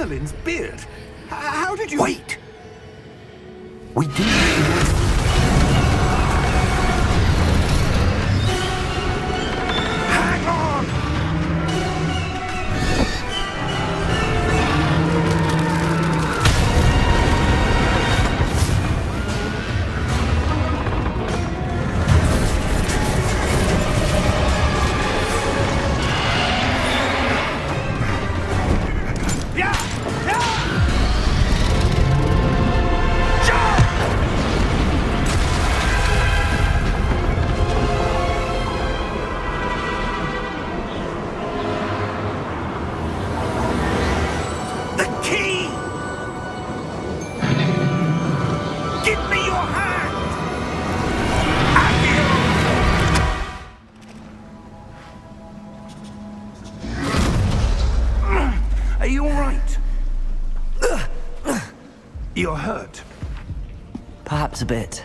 Merlin's beard. How did you... Wait! We didn't... Hang on! Are you all right? You're hurt. Perhaps a bit.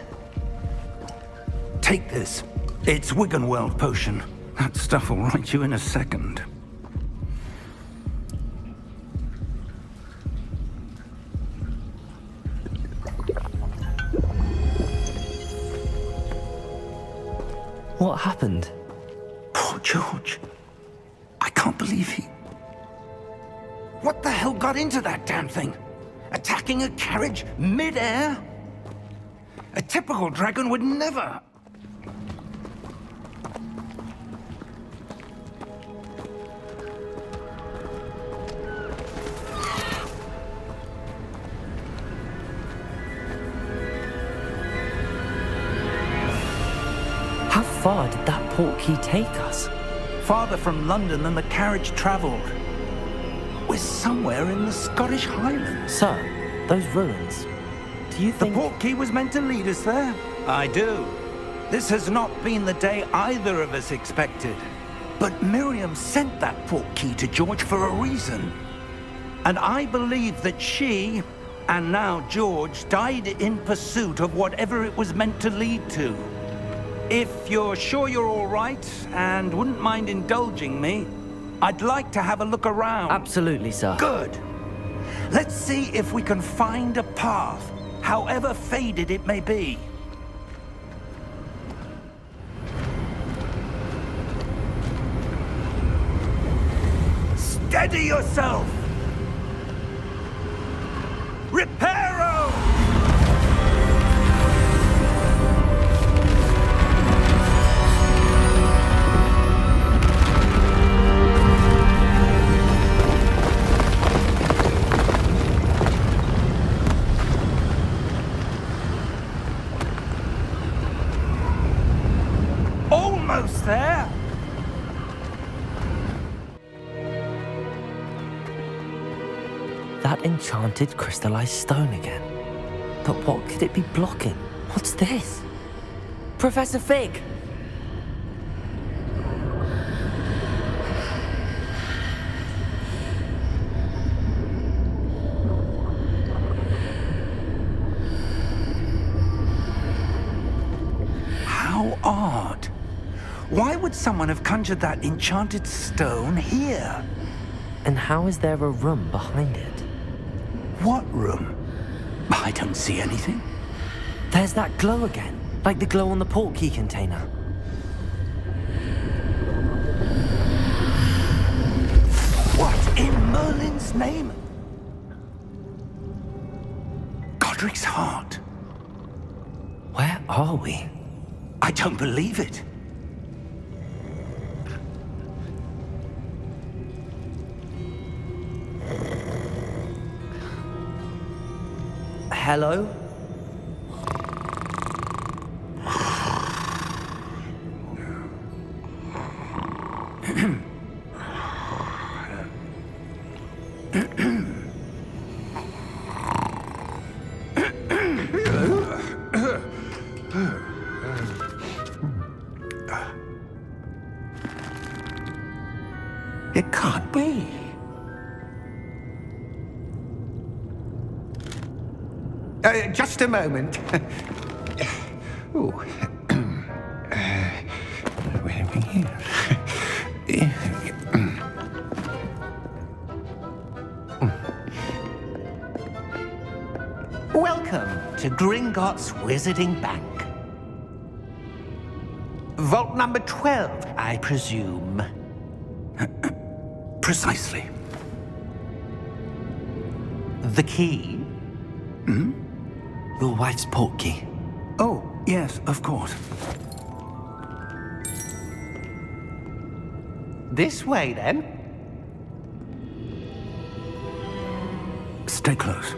Take this. It's Wiggenweld potion. That stuff will right you in a second. What happened? Poor George. I can't believe he... What the hell got into that damn thing? Attacking a carriage mid-air? A typical dragon would never... How far did that portkey take us? Farther from London than the carriage travelled. We're somewhere in the Scottish Highlands. Sir, those ruins. Do you think... The portkey was meant to lead us there? I do. This has not been the day either of us expected. But Miriam sent that portkey to George for a reason. And I believe that she, and now George, died in pursuit of whatever it was meant to lead to. If you're sure you're all right, and wouldn't mind indulging me, I'd like to have a look around. Absolutely, sir. Good. Let's see if we can find a path, however faded it may be. Steady yourself! Reparo! Almost there! That enchanted crystallized stone again. But what could it be blocking? What's this? Professor Fig! How odd. Why would someone have conjured that enchanted stone here? And how is there a room behind it? What room? I don't see anything. There's that glow again, like the glow on the portkey container. What in Merlin's name? Godric's heart. Where are we? I don't believe it. Hello? It can't be. Just a moment. Oh. Where are we here? to Gringotts Wizarding Bank. Vault number 12, I presume. Precisely. The key? Your wife's portkey. Oh, yes, of course. This way, then. Stay close.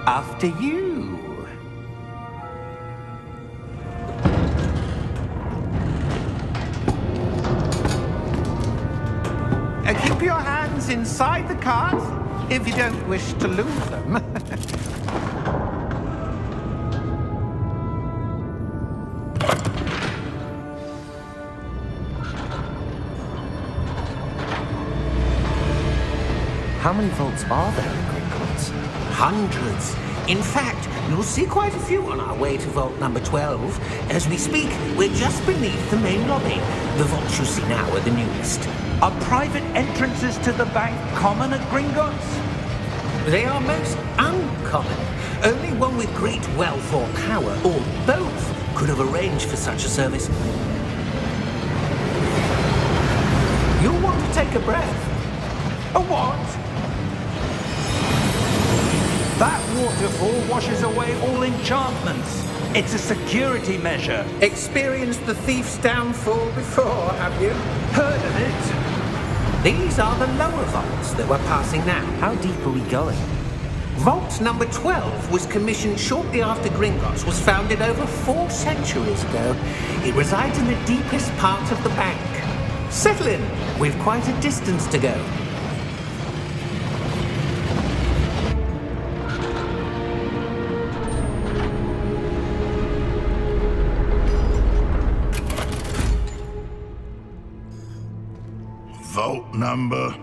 After you. Keep your hands inside the cart if you don't wish to lose them. How many vaults are there in Gringotts? Hundreds. In fact, you'll see quite a few on our way to vault number 12. As we speak, we're just beneath the main lobby. The vaults you see now are the newest. Are private entrances to the bank common at Gringotts? They are most uncommon. Only one with great wealth or power, or both, could have arranged for such a service. You'll want to take a breath. A what? That waterfall washes away all enchantments. It's a security measure. Experienced the thief's downfall before, have you? Heard of it? These are the lower vaults that we're passing now. How deep are we going? Vault number 12 was commissioned shortly after Gringotts was founded over 4 centuries ago. It resides in the deepest part of the bank. Settle in. We've quite a distance to go. Vault number.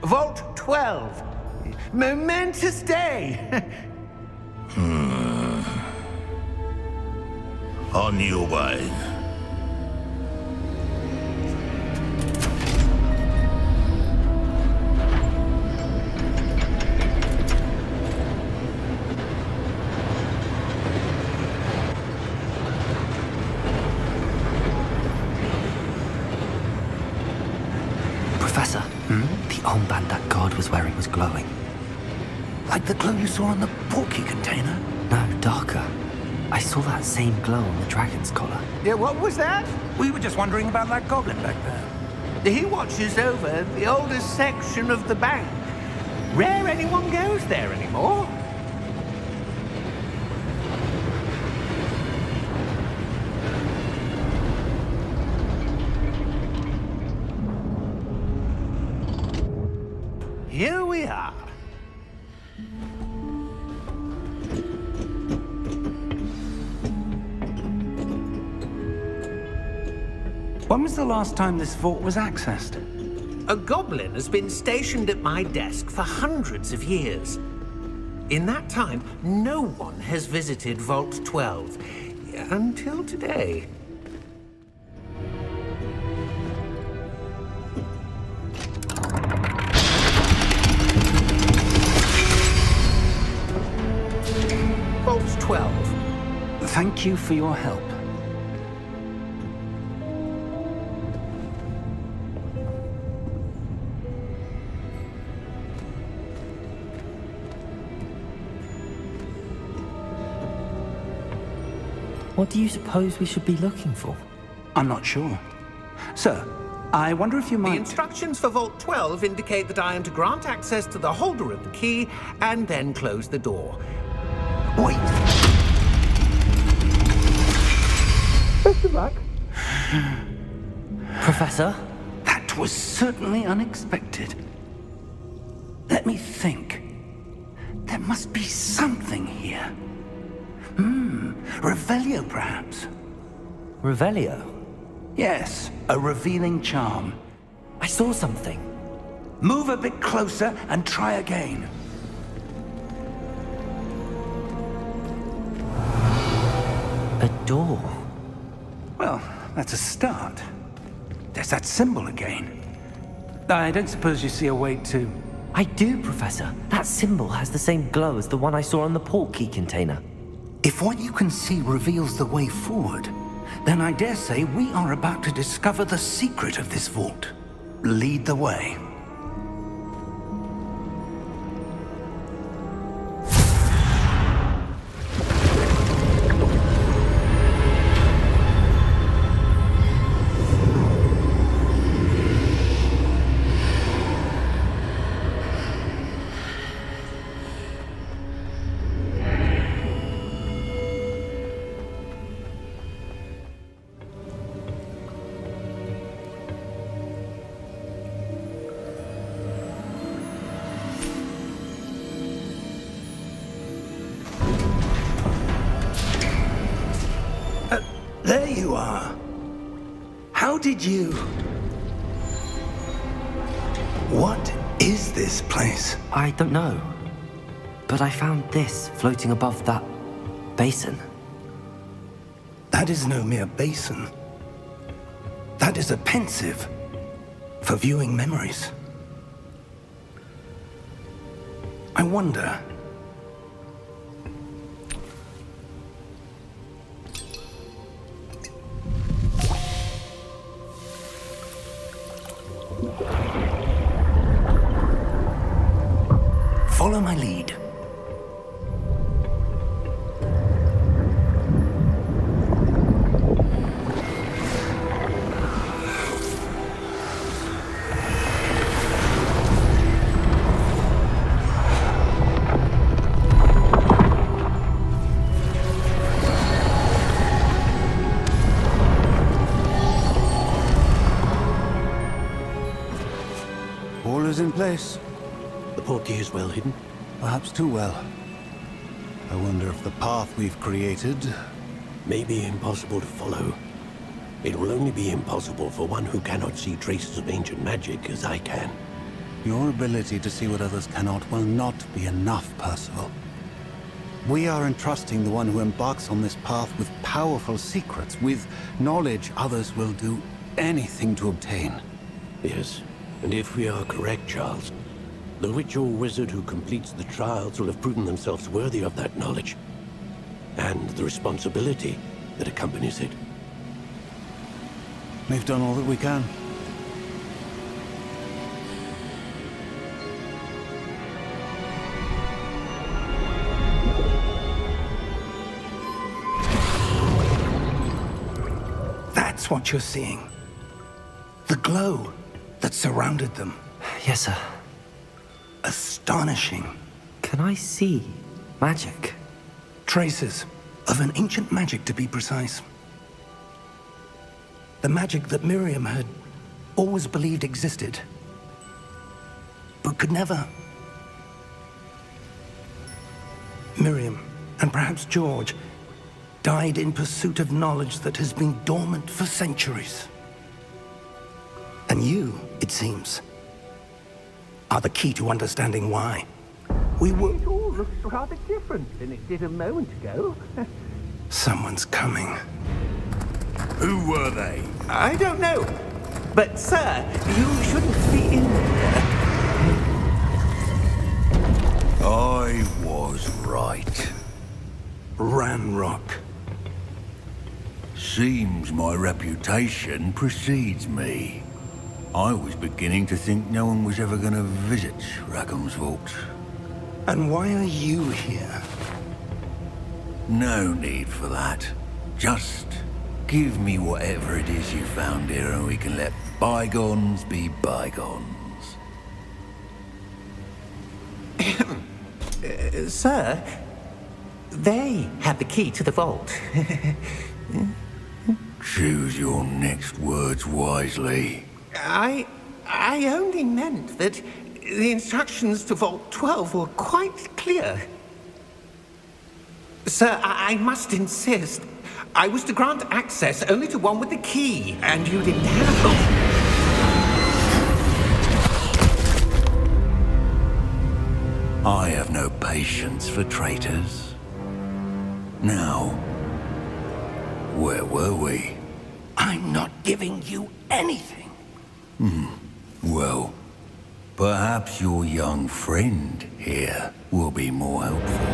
Vault 12. Momentous day. On your way. Professor, the armband that guard was wearing was glowing. Like the glow you saw on the portkey container? No, darker. I saw that same glow on the dragon's collar. Yeah, what was that? We were just wondering about that goblin back there. He watches over the oldest section of the bank. Rare anyone goes there anymore. Here we are. When was the last time this vault was accessed? A goblin has been stationed at my desk for hundreds of years. In that time, no one has visited Vault 12 until today. Vault 12. Thank you for your help. What do you suppose we should be looking for? I'm not sure. Sir, I wonder if you The might... instructions for Vault 12 indicate that I am to grant access to the holder of the key and then close the door. Wait! Best of luck. Professor? That was certainly unexpected. Let me think. There must be something here. Revelio, perhaps? Revelio? Yes, a revealing charm. I saw something. Move a bit closer and try again. A door. Well, that's a start. There's that symbol again. I don't suppose you see a way to... I do, Professor. That symbol has the same glow as the one I saw on the portkey container. If what you can see reveals the way forward, then I dare say we are about to discover the secret of this vault. Lead the way. There you are. How did you... What is this place? I don't know. But I found this floating above that basin. That is no mere basin. That is a pensive for viewing memories. I wonder... Follow my lead. All is in place. The portkey is well hidden. Perhaps too well. I wonder if the path we've created... May be impossible to follow. It will only be impossible for one who cannot see traces of ancient magic as I can. Your ability to see what others cannot will not be enough, Percival. We are entrusting the one who embarks on this path with powerful secrets, with knowledge others will do anything to obtain. Yes, and if we are correct, Charles, the witch or wizard who completes the trials will have proven themselves worthy of that knowledge, and the responsibility that accompanies it. We've done all that we can. That's what you're seeing. The glow that surrounded them. Yes, sir. Astonishing. Can I see magic? Traces of an ancient magic, to be precise. The magic that Miriam had always believed existed, but could never. Miriam, and perhaps George, died in pursuit of knowledge that has been dormant for centuries. And you, it seems, are the key to understanding why. We were... It all looks rather different than it did a moment ago. Someone's coming. Who were they? I don't know. But, sir, you shouldn't be in there. I was right. Ranrock. Seems my reputation precedes me. I was beginning to think no one was ever going to visit Rackham's vault. And why are you here? No need for that. Just give me whatever it is you found here and we can let bygones be bygones. Sir, they have the key to the vault. Choose your next words wisely. I only meant that the instructions to Vault 12 were quite clear. Sir, I must insist. I was to grant access only to one with the key, and you didn't have it. I have no patience for traitors. Now, where were we? I'm not giving you anything. Well, perhaps your young friend here will be more helpful.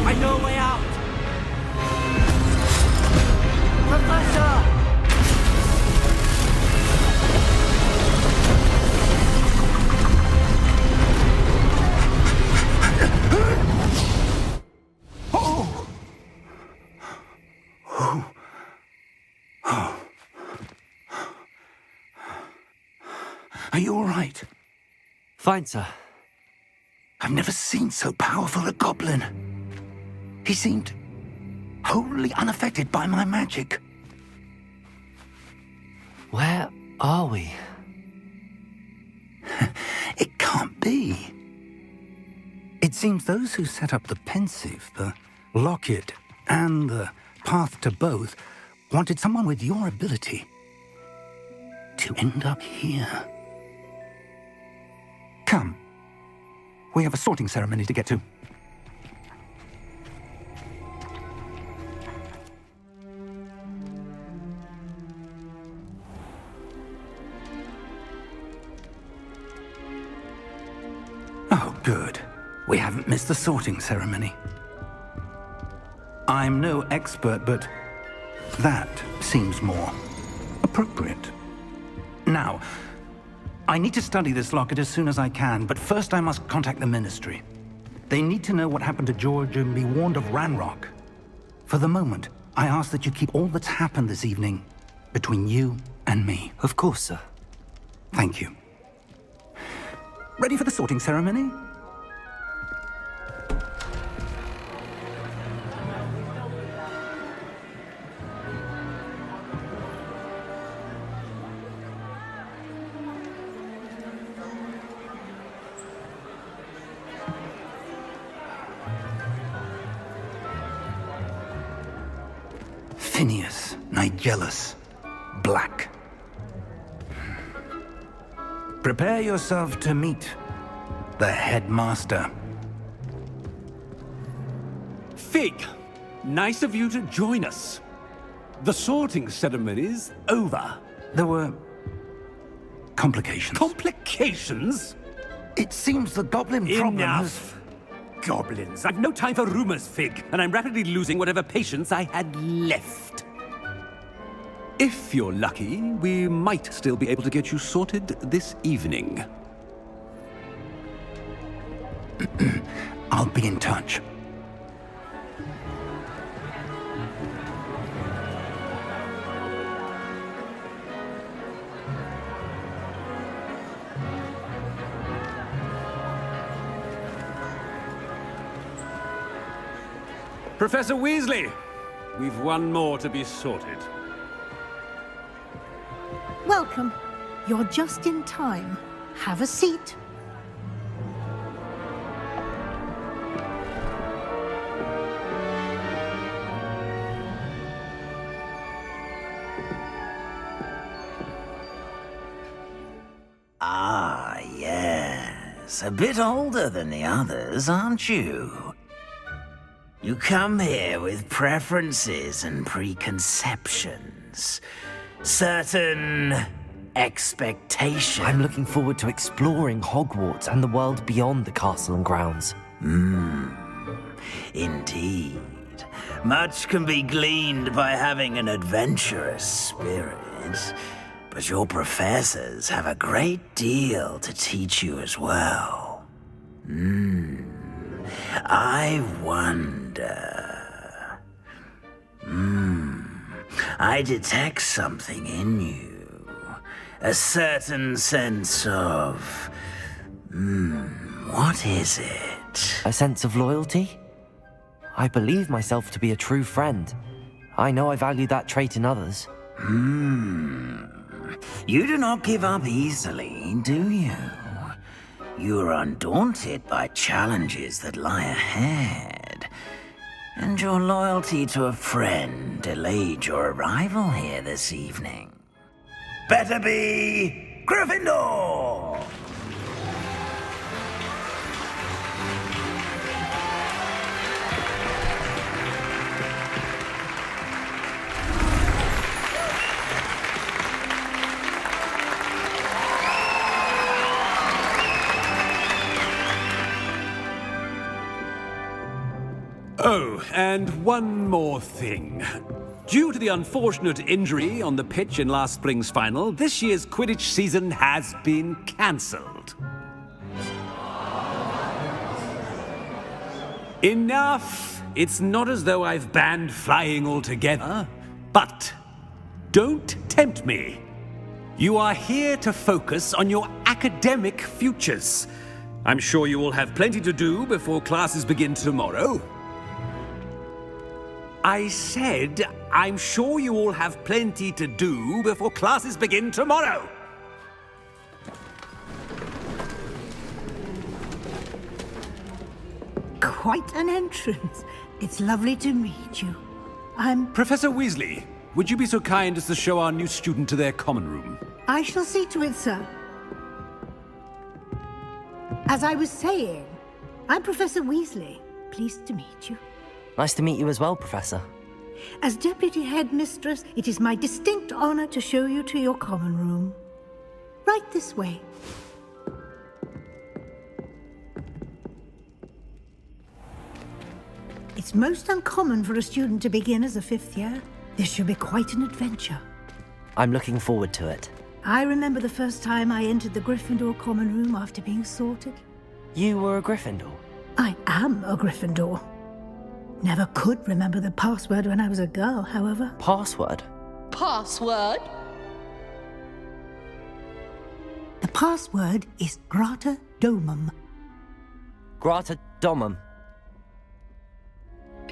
I know a way out! Professor! Are you all right? Fine, sir. I've never seen so powerful a goblin. He seemed wholly unaffected by my magic. Where are we? It can't be. It seems those who set up the pensive, the locket, and the path to both wanted someone with your ability to end up here. Come. We have a sorting ceremony to get to. Oh, good. We haven't missed the sorting ceremony. I'm no expert, but that seems more appropriate. Now, I need to study this locket as soon as I can, but first I must contact the Ministry. They need to know what happened to George and be warned of Ranrock. For the moment, I ask that you keep all that's happened this evening between you and me. Of course, sir. Thank you. Ready for the sorting ceremony? Phineas, Nigellus, Black. Prepare yourself to meet the headmaster. Fig, nice of you to join us. The sorting ceremony's over. There were complications. Complications? It seems the goblin problem has... Enough! Goblins. I've no time for rumors, Fig, and I'm rapidly losing whatever patience I had left. If you're lucky, we might still be able to get you sorted this evening. I'll be in touch. Professor Weasley, we've one more to be sorted. Welcome. You're just in time. Have a seat. Ah, yes. A bit older than the others, aren't you? You come here with preferences and preconceptions. Certain expectations. I'm looking forward to exploring Hogwarts and the world beyond the castle and grounds. Indeed. Much can be gleaned by having an adventurous spirit, but your professors have a great deal to teach you as well. I wonder... I detect something in you. A certain sense of... what is it? A sense of loyalty? I believe myself to be a true friend. I know I value that trait in others. You do not give up easily, do you? You are undaunted by challenges that lie ahead. And your loyalty to a friend delayed your arrival here this evening. Better be Gryffindor! Oh, and one more thing. Due to the unfortunate injury on the pitch in last spring's final, this year's Quidditch season has been cancelled. Enough! It's not as though I've banned flying altogether, but don't tempt me. You are here to focus on your academic futures. I'm sure you will have plenty to do before classes begin tomorrow. I said, I'm sure you all have plenty to do before classes begin tomorrow. Quite an entrance. It's lovely to meet you. I'm... Professor Weasley, would you be so kind as to show our new student to their common room? I shall see to it, sir. As I was saying, I'm Professor Weasley. Pleased to meet you. Nice to meet you as well, Professor. As Deputy Headmistress, it is my distinct honor to show you to your common room. Right this way. It's most uncommon for a student to begin as a fifth year. This should be quite an adventure. I'm looking forward to it. I remember the first time I entered the Gryffindor common room after being sorted. You were a Gryffindor? I am a Gryffindor. Never could remember the password when I was a girl, however. Password? Password? The password is Grata Domum. Grata Domum.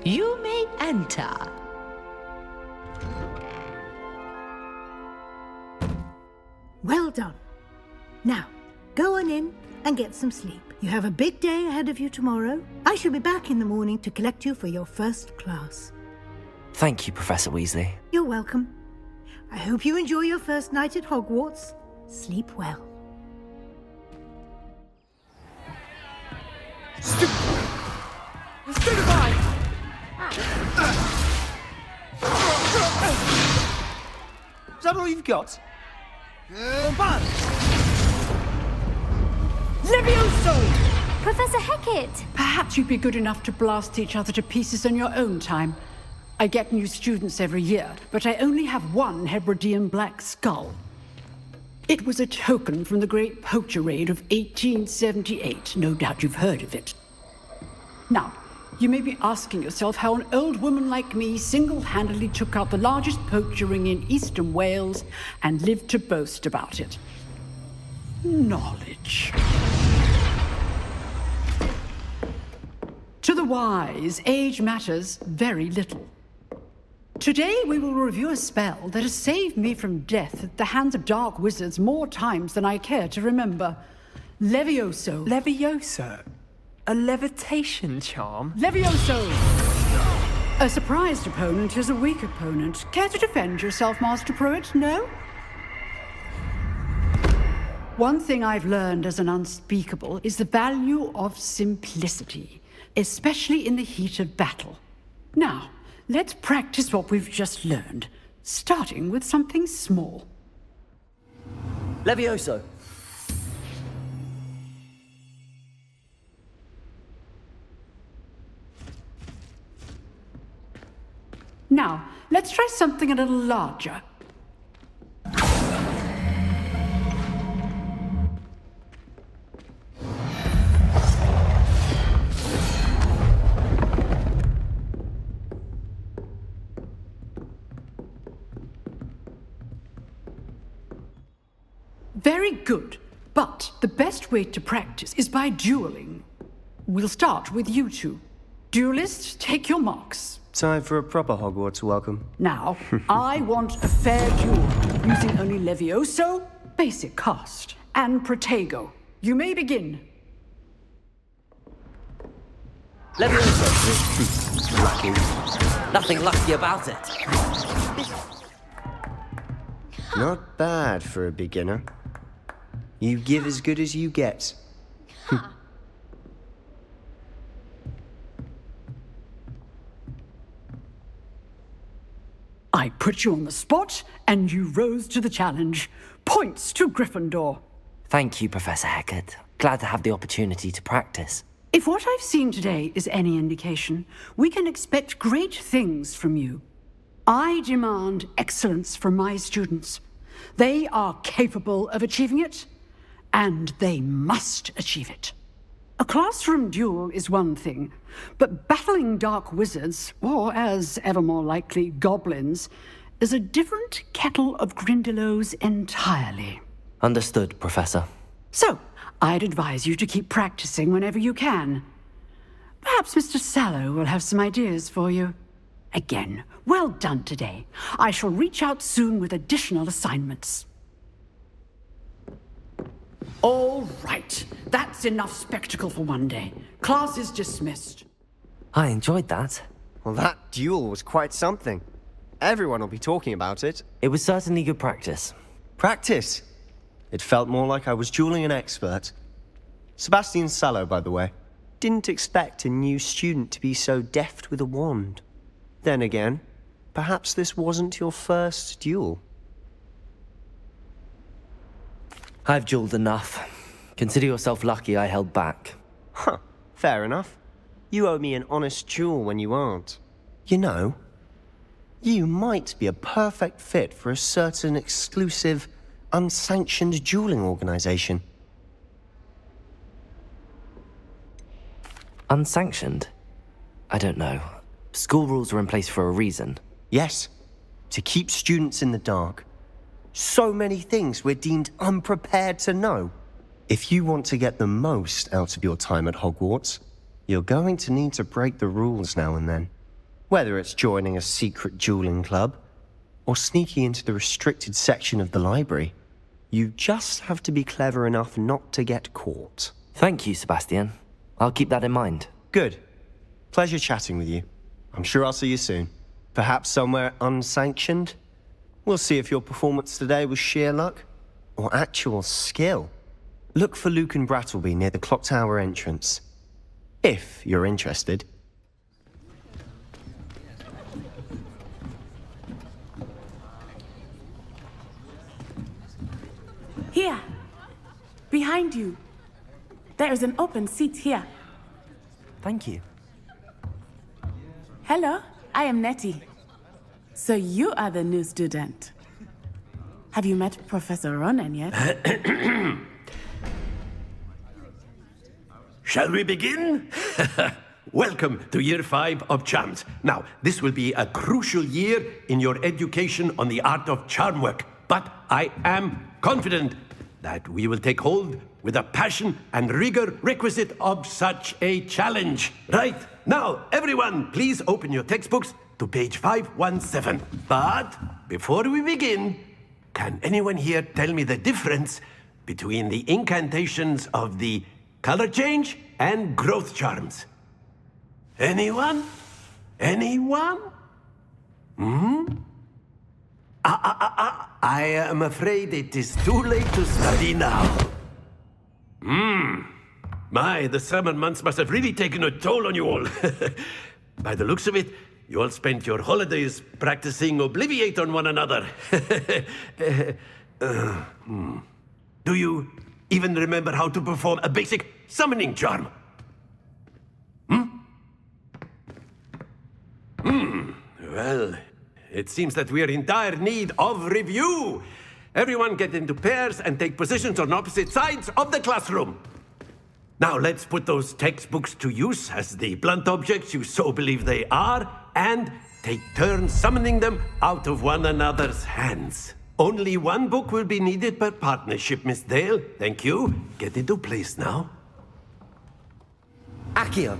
You may enter. Well done. Now, go on in and get some sleep. You have a big day ahead of you tomorrow. I shall be back in the morning to collect you for your first class. Thank you, Professor Weasley. You're welcome. I hope you enjoy your first night at Hogwarts. Sleep well. Stupefy! Is that all you've got? Levioso! Professor Hecat! Perhaps you'd be good enough to blast each other to pieces on your own time. I get new students every year, but I only have one Hebridean black skull. It was a token from the Great Poacher Raid of 1878. No doubt you've heard of it. Now, you may be asking yourself how an old woman like me single-handedly took out the largest poacher ring in eastern Wales and lived to boast about it. Knowledge. To the wise, age matters very little. Today we will review a spell that has saved me from death at the hands of dark wizards more times than I care to remember. Levioso. Levioso? A levitation charm? Levioso! A surprised opponent is a weak opponent. Care to defend yourself, Master Pruitt? No? One thing I've learned as an unspeakable is the value of simplicity, especially in the heat of battle. Now, let's practice what we've just learned, starting with something small. Levioso. Now, let's try something a little larger. good. But the best way to practice is by dueling. We'll start with you two. Duelists, take your marks. Time for a proper Hogwarts welcome. Now, I want a fair duel, using only Levioso, basic cast, and Protego. You may begin. Levioso. Lucky. Nothing lucky about it. Not bad for a beginner. You give as good as you get. I put you on the spot, and you rose to the challenge. Points to Gryffindor. Thank you, Professor Hecat. Glad to have the opportunity to practice. If what I've seen today is any indication, we can expect great things from you. I demand excellence from my students. They are capable of achieving it, and they must achieve it. A classroom duel is one thing, but battling dark wizards, or as ever more likely, goblins, is a different kettle of Grindylows entirely. Understood, Professor. So, I'd advise you to keep practicing whenever you can. Perhaps Mr. Sallow will have some ideas for you. Again, well done today. I shall reach out soon with additional assignments. All right. That's enough spectacle for one day. Class is dismissed. I enjoyed that. Well, that duel was quite something. Everyone will be talking about it. It was certainly good practice. Practice? It felt more like I was dueling an expert. Sebastian Sallow, by the way. Didn't expect a new student to be so deft with a wand. Then again, perhaps this wasn't your first duel. I've dueled enough. Consider yourself lucky I held back. Huh, fair enough. You owe me an honest duel when you aren't. You know, you might be a perfect fit for a certain exclusive, unsanctioned dueling organization. Unsanctioned? I don't know. School rules are in place for a reason. Yes, to keep students in the dark. So many things we're deemed unprepared to know. If you want to get the most out of your time at Hogwarts, you're going to need to break the rules now and then. Whether it's joining a secret dueling club, or sneaking into the restricted section of the library, you just have to be clever enough not to get caught. Thank you, Sebastian. I'll keep that in mind. Good. Pleasure chatting with you. I'm sure I'll see you soon. Perhaps somewhere unsanctioned? We'll see if your performance today was sheer luck, or actual skill. Look for Luke and Brattleby near the clock tower entrance. If you're interested. Here. Behind you. There is an open seat here. Thank you. Hello, I am Nettie. So you are the new student. Have you met Professor Ronan yet? Shall we begin? Welcome to Year 5 of Charms. Now, this will be a crucial year in your education on the art of charm work, but I am confident that we will take hold with the passion and rigor requisite of such a challenge. Right, now, everyone, please open your textbooks to page 517. But before we begin, can anyone here tell me the difference between the incantations of the color change and growth charms? Anyone? Anyone? I am afraid it is too late to study now. My, the summer months must have really taken a toll on you all. By the looks of it, you all spent your holidays practicing Obliviate on one another. Do you even remember how to perform a basic summoning charm? Well, it seems that we are in dire need of review. Everyone get into pairs and take positions on opposite sides of the classroom. Now let's put those textbooks to use as the blunt objects you so believe they are, and take turns summoning them out of one another's hands. Only one book will be needed per partnership, Miss Dale. Thank you. Get into place now. Accio.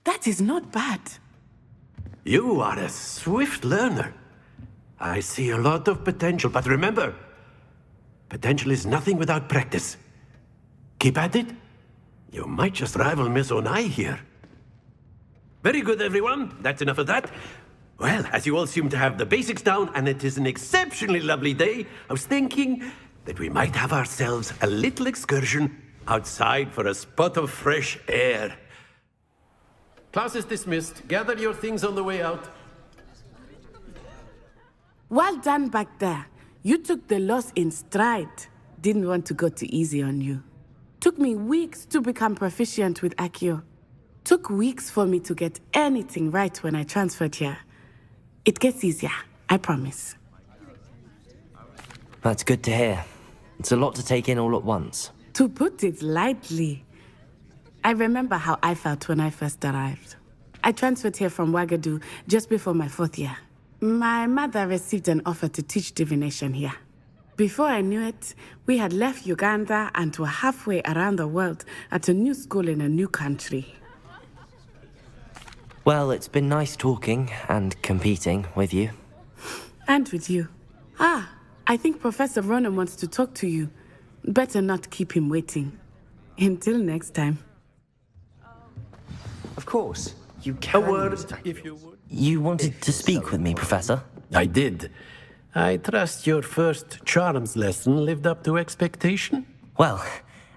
That is not bad. You are a swift learner. I see a lot of potential, but remember, potential is nothing without practice. Keep at it. You might just rival Miss Onai here. Very good, everyone. That's enough of that. Well, as you all seem to have the basics down, and it is an exceptionally lovely day, I was thinking that we might have ourselves a little excursion outside for a spot of fresh air. Class is dismissed. Gather your things on the way out. Well done back there. You took the loss in stride. Didn't want to go too easy on you. Took me weeks to become proficient with Accio. Took weeks for me to get anything right when I transferred here. It gets easier, I promise. That's good to hear. It's a lot to take in all at once. To put it lightly, I remember how I felt when I first arrived. I transferred here from Wagadu just before my 4th year. My mother received an offer to teach divination here. Before I knew it, we had left Uganda and were halfway around the world at a new school in a new country. Well, it's been nice talking and competing with you. And with you. I think Professor Ronan wants to talk to you. Better not keep him waiting. Until next time. Of course. You can. A word, if you would. You wanted to speak with me, Professor? I did. I trust your first charms lesson lived up to expectation? Well,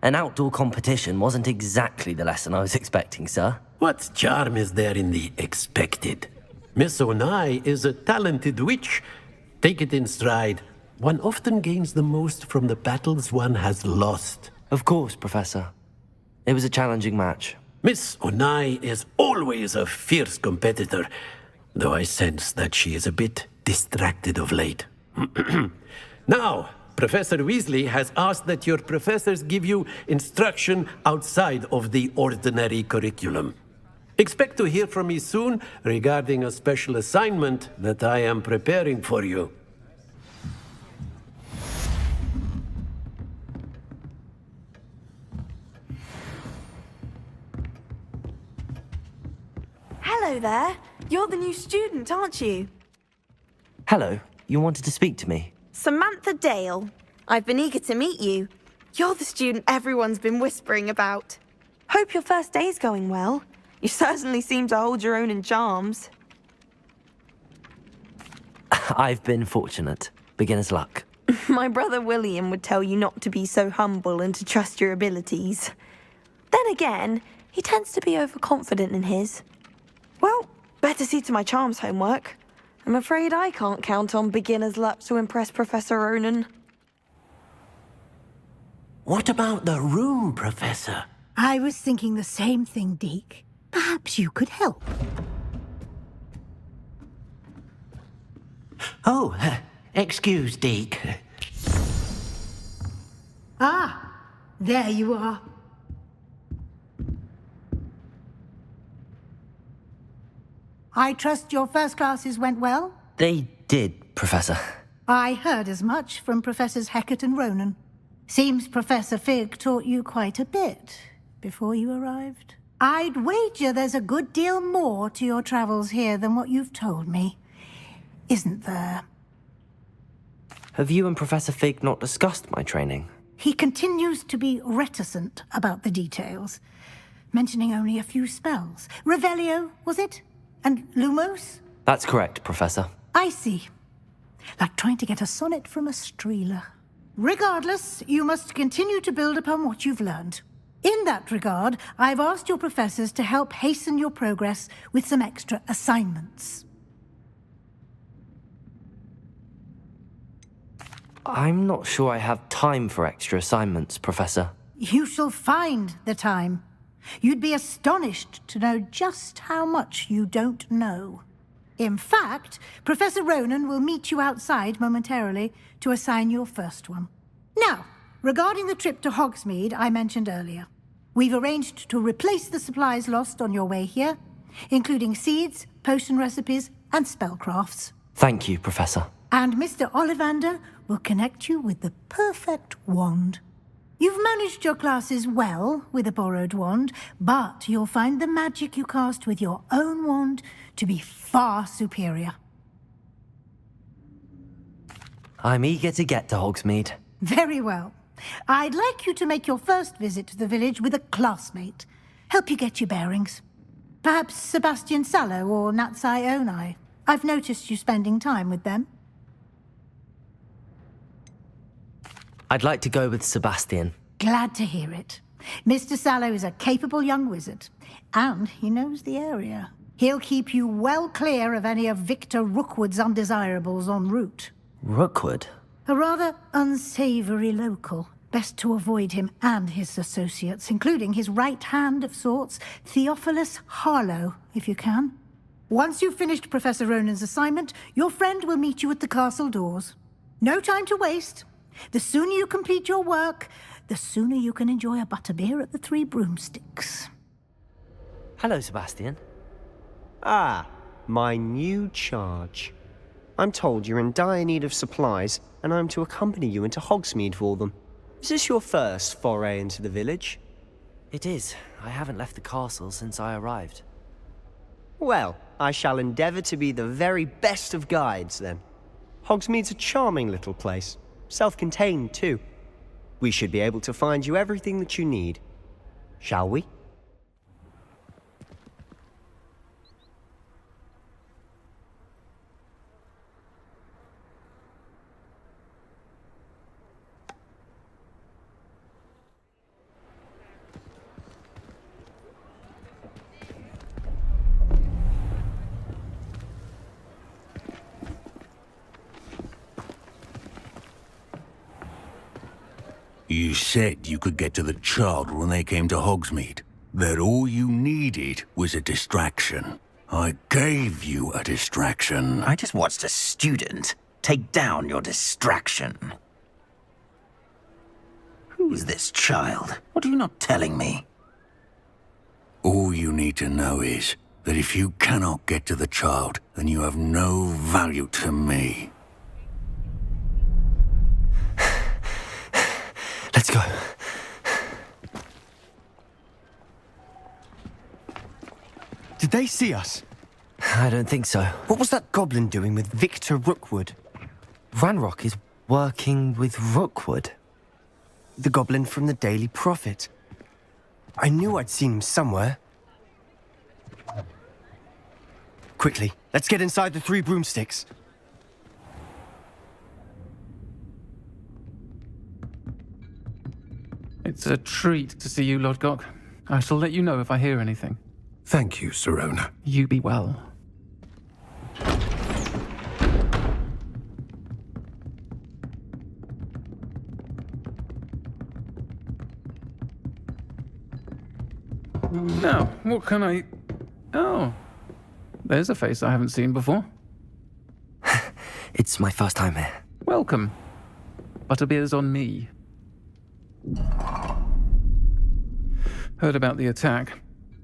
an outdoor competition wasn't exactly the lesson I was expecting, sir. What charm is there in the expected? Miss Onai is a talented witch. Take it in stride. One often gains the most from the battles one has lost. Of course, Professor. It was a challenging match. Miss Onai is always a fierce competitor, though I sense that she is a bit distracted of late. Now, Professor Weasley has asked that your professors give you instruction outside of the ordinary curriculum. Expect to hear from me soon regarding a special assignment that I am preparing for you. Hello there. You're the new student, aren't you? Hello. You wanted to speak to me? Samantha Dale. I've been eager to meet you. You're the student everyone's been whispering about. Hope your first day's going well. You certainly seem to hold your own in charms. I've been fortunate. Beginner's luck. My brother William would tell you not to be so humble and to trust your abilities. Then again, he tends to be overconfident in his. Well, better see to my charms homework. I'm afraid I can't count on beginner's luck to impress Professor Ronan. What about the room, Professor? I was thinking the same thing, Deke. Perhaps you could help. Oh, excuse, Deke. Ah, there you are. I trust your first classes went well? They did, Professor. I heard as much from Professors Hecat and Ronan. Seems Professor Fig taught you quite a bit before you arrived. I'd wager there's a good deal more to your travels here than what you've told me. Isn't there? Have you and Professor Fig not discussed my training? He continues to be reticent about the details, mentioning only a few spells. Revelio, was it? And Lumos? That's correct, Professor. I see. Like trying to get a sonnet from a streeler. Regardless, you must continue to build upon what you've learned. In that regard, I've asked your professors to help hasten your progress with some extra assignments. I'm not sure I have time for extra assignments, Professor. You shall find the time. You'd be astonished to know just how much you don't know. In fact, Professor Ronan will meet you outside momentarily to assign your first one. Now, regarding the trip to Hogsmeade I mentioned earlier, we've arranged to replace the supplies lost on your way here, including seeds, potion recipes, and spellcrafts. Thank you, Professor. And Mr. Ollivander will connect you with the perfect wand. You've managed your classes well with a borrowed wand, but you'll find the magic you cast with your own wand to be far superior. I'm eager to get to Hogsmeade. Very well. I'd like you to make your first visit to the village with a classmate. Help you get your bearings. Perhaps Sebastian Sallow or Natsai Onai. I've noticed you spending time with them. I'd like to go with Sebastian. Glad to hear it. Mr. Sallow is a capable young wizard, and he knows the area. He'll keep you well clear of any of Victor Rookwood's undesirables en route. Rookwood? A rather unsavory local. Best to avoid him and his associates, including his right hand of sorts, Theophilus Harlow, if you can. Once you've finished Professor Ronan's assignment, your friend will meet you at the castle doors. No time to waste. The sooner you complete your work, the sooner you can enjoy a butterbeer at the Three Broomsticks. Hello, Sebastian. Ah, my new charge. I'm told you're in dire need of supplies, and I'm to accompany you into Hogsmeade for them. Is this your first foray into the village? It is. I haven't left the castle since I arrived. Well, I shall endeavour to be the very best of guides, then. Hogsmeade's a charming little place. Self-contained, too. We should be able to find you everything that you need. Shall we? You said you could get to the child when they came to Hogsmeade. That all you needed was a distraction. I gave you a distraction. I just watched a student take down your distraction. Who's this child? What are you not telling me? All you need to know is that if you cannot get to the child, then you have no value to me. Let's go. Did they see us? I don't think so. What was that goblin doing with Victor Rookwood? Ranrock is working with Rookwood. The goblin from the Daily Prophet. I knew I'd seen him somewhere. Quickly, let's get inside the Three Broomsticks. It's a treat to see you, Lodgok. I shall let you know if I hear anything. Thank you, Sirona. You be well. Now, what can I... Oh, there's a face I haven't seen before. It's my first time here. Welcome. Butterbeer's on me. Heard about the attack.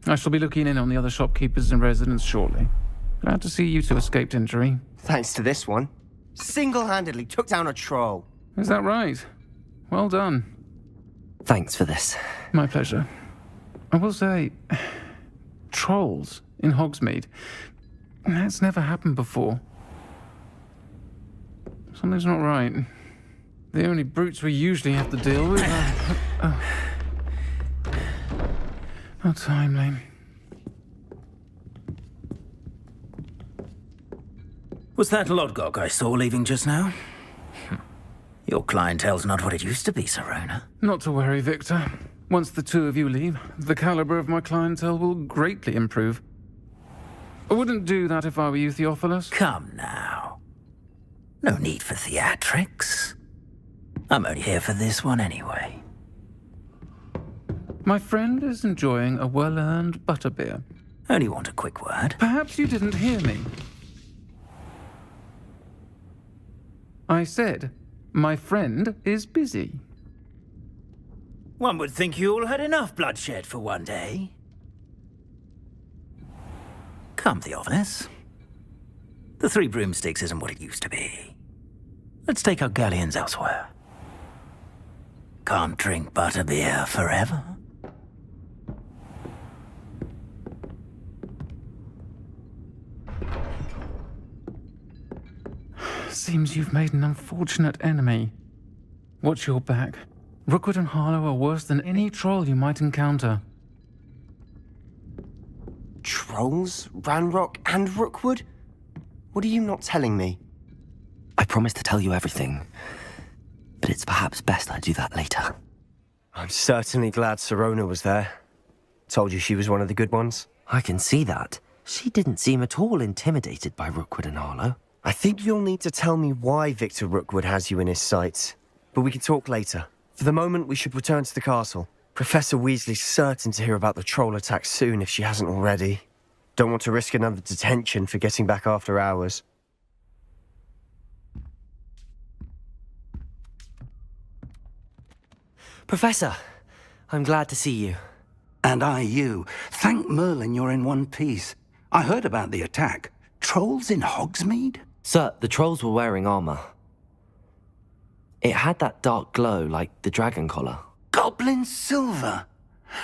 I shall be looking in on the other shopkeepers and residents shortly. Glad to see you two escaped injury. Thanks to this one. Single-handedly took down a troll. Is that right? Well done. Thanks for this. My pleasure. I will say, trolls in Hogsmeade. That's never happened before. Something's not right. The only brutes we usually have to deal with are... How timely. Was that Lodgok I saw leaving just now? Your clientele's not what it used to be, Sirona. Not to worry, Victor. Once the two of you leave, the caliber of my clientele will greatly improve. I wouldn't do that if I were you, Theophilus. Come now. No need for theatrics. I'm only here for this one anyway. My friend is enjoying a well-earned butterbeer. Only want a quick word. Perhaps you didn't hear me. I said, my friend is busy. One would think you all had enough bloodshed for one day. Come, Theophilus. The Three Broomsticks isn't what it used to be. Let's take our galleons elsewhere. Can't drink butterbeer forever. Seems you've made an unfortunate enemy. Watch your back. Rookwood and Harlow are worse than any troll you might encounter. Trolls? Ranrock and Rookwood? What are you not telling me? I promised to tell you everything, but it's perhaps best I do that later. I'm certainly glad Sirona was there. Told you she was one of the good ones. I can see that. She didn't seem at all intimidated by Rookwood and Harlow. I think you'll need to tell me why Victor Rookwood has you in his sights. But we can talk later. For the moment, we should return to the castle. Professor Weasley's certain to hear about the troll attack soon if she hasn't already. Don't want to risk another detention for getting back after hours. Professor, I'm glad to see you. And I you. Thank Merlin you're in one piece. I heard about the attack. Trolls in Hogsmeade? Sir, the trolls were wearing armor. It had that dark glow like the dragon collar. Goblin silver!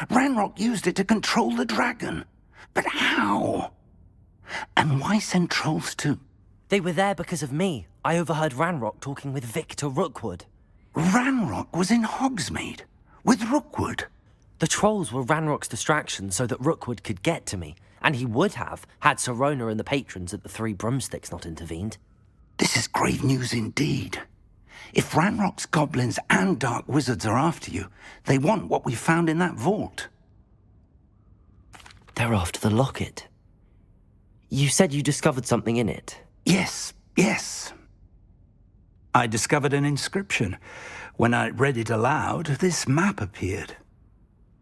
Ranrock used it to control the dragon. But how? And why send trolls to... They were there because of me. I overheard Ranrock talking with Victor Rookwood. Ranrock was in Hogsmeade? With Rookwood? The trolls were Ranrock's distraction so that Rookwood could get to me. And he would have, had Sirona and the patrons at the Three Broomsticks not intervened. This is grave news indeed. If Ranrock's goblins and dark wizards are after you, they want what we found in that vault. They're after the locket. You said you discovered something in it. Yes. I discovered an inscription. When I read it aloud, this map appeared.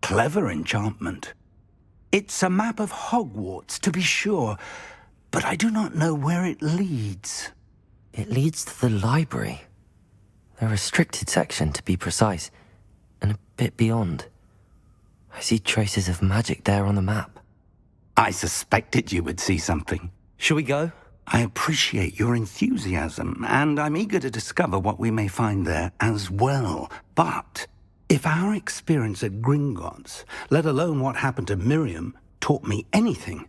Clever enchantment. It's a map of Hogwarts, to be sure, but I do not know where it leads. It leads to the library. A restricted section, to be precise, and a bit beyond. I see traces of magic there on the map. I suspected you would see something. Shall we go? I appreciate your enthusiasm, and I'm eager to discover what we may find there as well. But if our experience at Gringotts, let alone what happened to Miriam, taught me anything,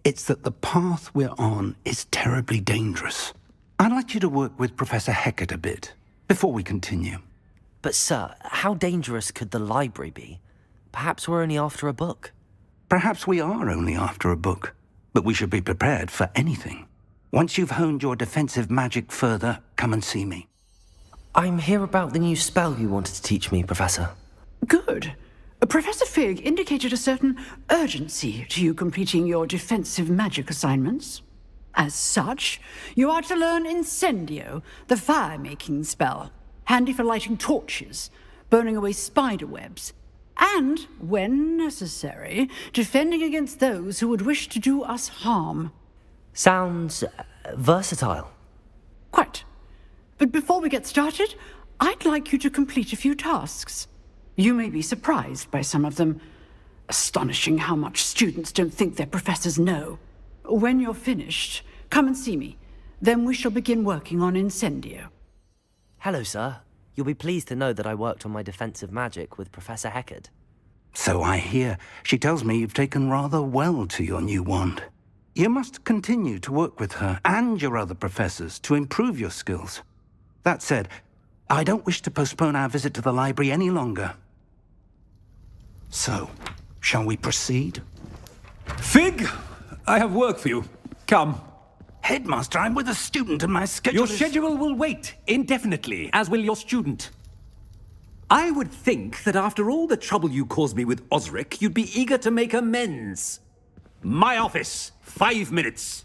it's that the path we're on is terribly dangerous. I'd like you to work with Professor Hecat a bit, before we continue. But sir, how dangerous could the library be? Perhaps we're only after a book. Perhaps we are only after a book, but we should be prepared for anything. Once you've honed your defensive magic further, come and see me. I'm here about the new spell you wanted to teach me, Professor. Good. Professor Fig indicated a certain urgency to you completing your defensive magic assignments. As such, you are to learn Incendio, the fire-making spell, handy for lighting torches, burning away spider webs, and, when necessary, defending against those who would wish to do us harm. Sounds versatile. Quite. But before we get started, I'd like you to complete a few tasks. You may be surprised by some of them. Astonishing how much students don't think their professors know. When you're finished, come and see me. Then we shall begin working on Incendio. Hello, sir. You'll be pleased to know that I worked on my defensive magic with Professor Hecat. So I hear. She tells me you've taken rather well to your new wand. You must continue to work with her and your other professors to improve your skills. That said, I don't wish to postpone our visit to the library any longer. So, shall we proceed? Fig, I have work for you. Come. Headmaster, I'm with a student and my schedule Your schedule will wait indefinitely, as will your student. I would think that after all the trouble you caused me with Osric, you'd be eager to make amends. My office, 5 minutes.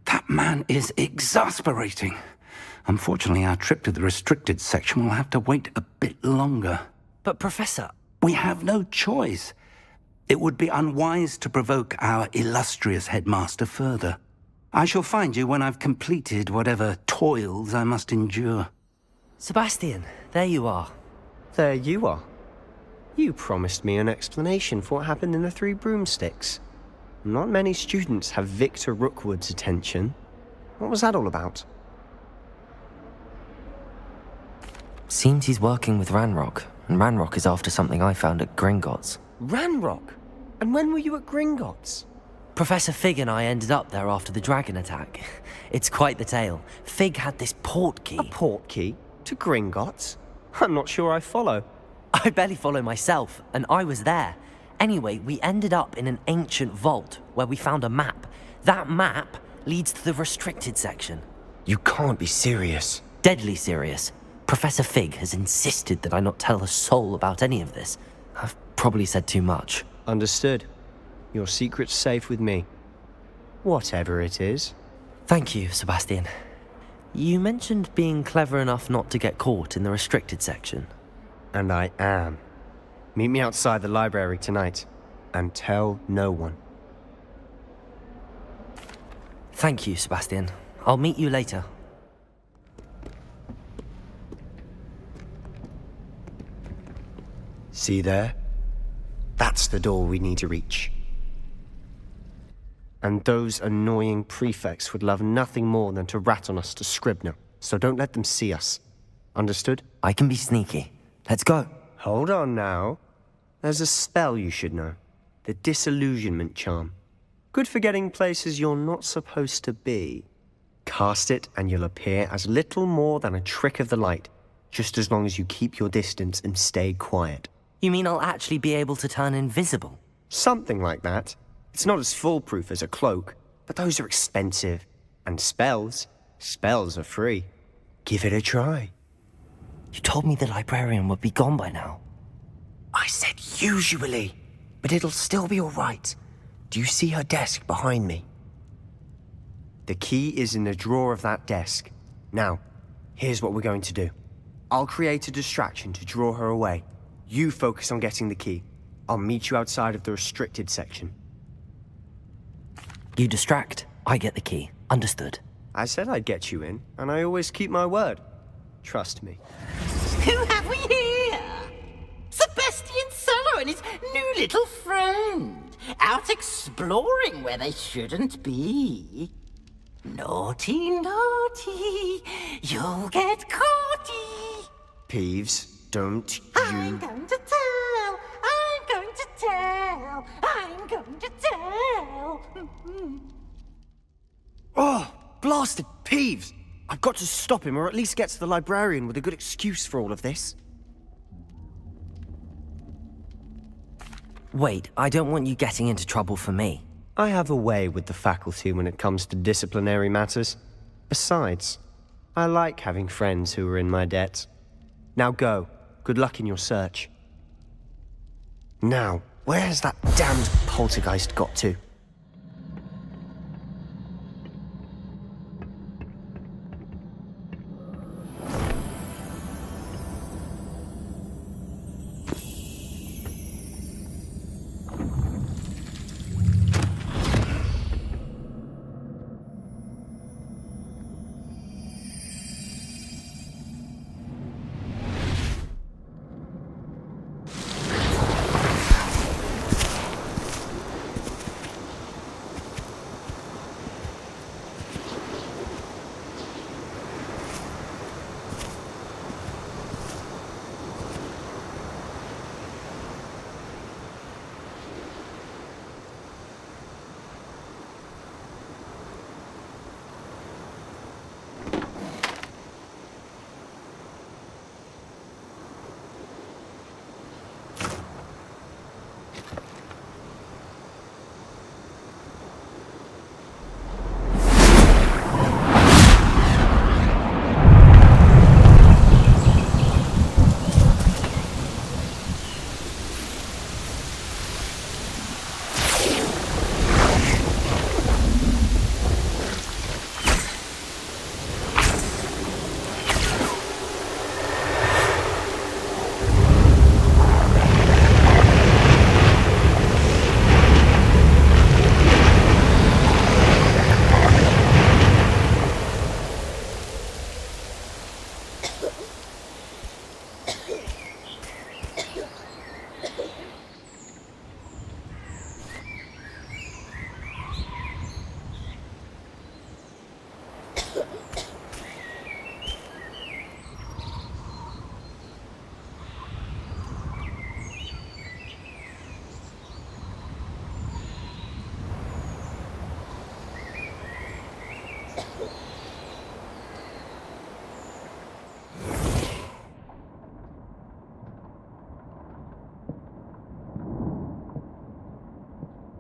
That man is exasperating. Unfortunately, our trip to the restricted section will have to wait a bit longer. But Professor... We have no choice. It would be unwise to provoke our illustrious headmaster further. I shall find you when I've completed whatever toils I must endure. Sebastian, there you are. There you are. You promised me an explanation for what happened in the Three Broomsticks. Not many students have Victor Rookwood's attention. What was that all about? Seems he's working with Ranrock, and Ranrock is after something I found at Gringotts. Ranrock? And when were you at Gringotts? Professor Fig and I ended up there after the dragon attack. It's quite the tale. Fig had this portkey. A portkey? To Gringotts? I'm not sure I follow. I barely follow myself, and I was there. Anyway, we ended up in an ancient vault where we found a map. That map leads to the restricted section. You can't be serious. Deadly serious. Professor Fig has insisted that I not tell a soul about any of this. I've probably said too much. Understood. Your secret's safe with me. Whatever it is. Thank you, Sebastian. You mentioned being clever enough not to get caught in the restricted section. And I am. Meet me outside the library tonight, and tell no one. Thank you, Sebastian. I'll meet you later. See there? That's the door we need to reach. And those annoying prefects would love nothing more than to rat on us to Scribner, so don't let them see us. Understood? I can be sneaky. Let's go. Hold on now. There's a spell you should know. The Disillusionment Charm. Good for getting places you're not supposed to be. Cast it and you'll appear as little more than a trick of the light, just as long as you keep your distance and stay quiet. You mean I'll actually be able to turn invisible? Something like that. It's not as foolproof as a cloak, but those are expensive. And spells are free. Give it a try. You told me the librarian would be gone by now. I said usually, but it'll still be all right. Do you see her desk behind me? The key is in the drawer of that desk. Now, here's what we're going to do. I'll create a distraction to draw her away. You focus on getting the key. I'll meet you outside of the restricted section. You distract, I get the key. Understood. I said I'd get you in, and I always keep my word. Trust me. Who have we here? Sebastian Solo and his new little friend, out exploring where they shouldn't be. Naughty, naughty, you'll get caughty. Peeves, don't you... I'm going to tell, I'm going to tell, I'm going to tell. Oh, blasted Peeves! I've got to stop him, or at least get to the librarian with a good excuse for all of this. Wait, I don't want you getting into trouble for me. I have a way with the faculty when it comes to disciplinary matters. Besides, I like having friends who are in my debt. Now go. Good luck in your search. Now, where has that damned poltergeist got to?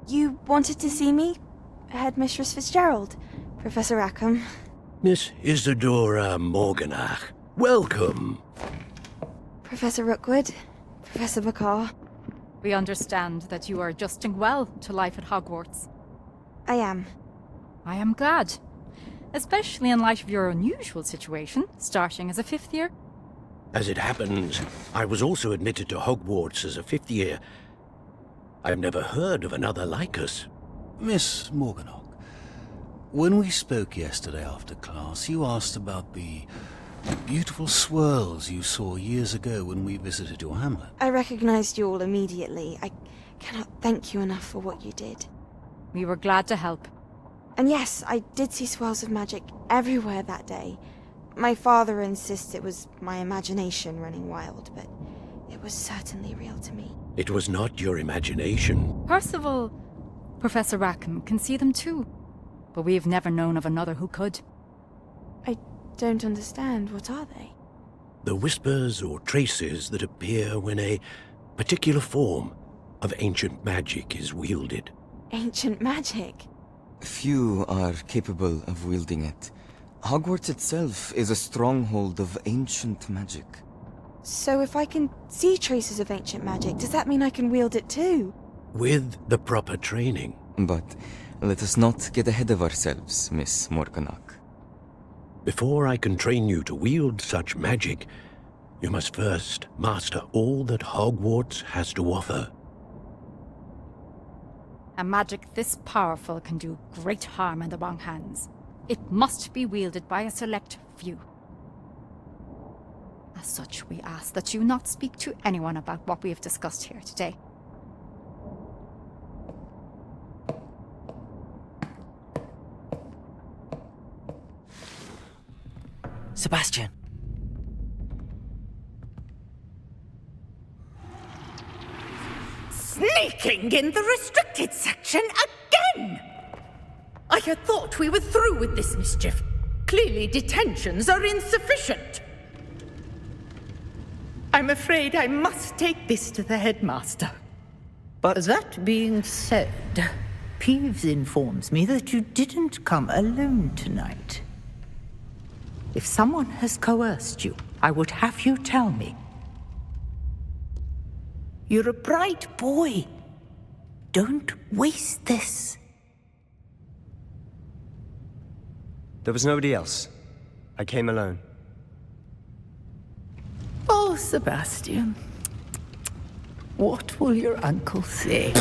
You wanted to see me? Headmistress Fitzgerald, Professor Rackham. Miss Isadora Morganach, welcome. Professor Rookwood, Professor Bakar. We understand that you are adjusting well to life at Hogwarts. I am. I am glad. Especially in light of your unusual situation, starting as a 5th year. As it happens, I was also admitted to Hogwarts as a 5th year. I've never heard of another like us. Miss Morganach, when we spoke yesterday after class, you asked about the beautiful swirls you saw years ago when we visited your hamlet. I recognized you all immediately. I cannot thank you enough for what you did. We were glad to help. And yes, I did see swirls of magic everywhere that day. My father insists it was my imagination running wild, but it was certainly real to me. It was not your imagination. Percival, Professor Rackham can see them too. But we've never known of another who could. I don't understand. What are they? The whispers or traces that appear when a particular form of ancient magic is wielded. Ancient magic? Few are capable of wielding it. Hogwarts itself is a stronghold of ancient magic. So if I can see traces of ancient magic, does that mean I can wield it too? With the proper training. But let us not get ahead of ourselves, Miss Morganach. Before I can train you to wield such magic, you must first master all that Hogwarts has to offer. A magic this powerful can do great harm in the wrong hands. It must be wielded by a select few. As such, we ask that you not speak to anyone about what we have discussed here today. Sebastian. Sneaking in the restricted section again! I had thought we were through with this mischief. Clearly detentions are insufficient. I'm afraid I must take this to the headmaster. But that being said, Peeves informs me that you didn't come alone tonight. If someone has coerced you, I would have you tell me. You're a bright boy. Don't waste this. There was nobody else. I came alone. Oh, Sebastian. What will your uncle say?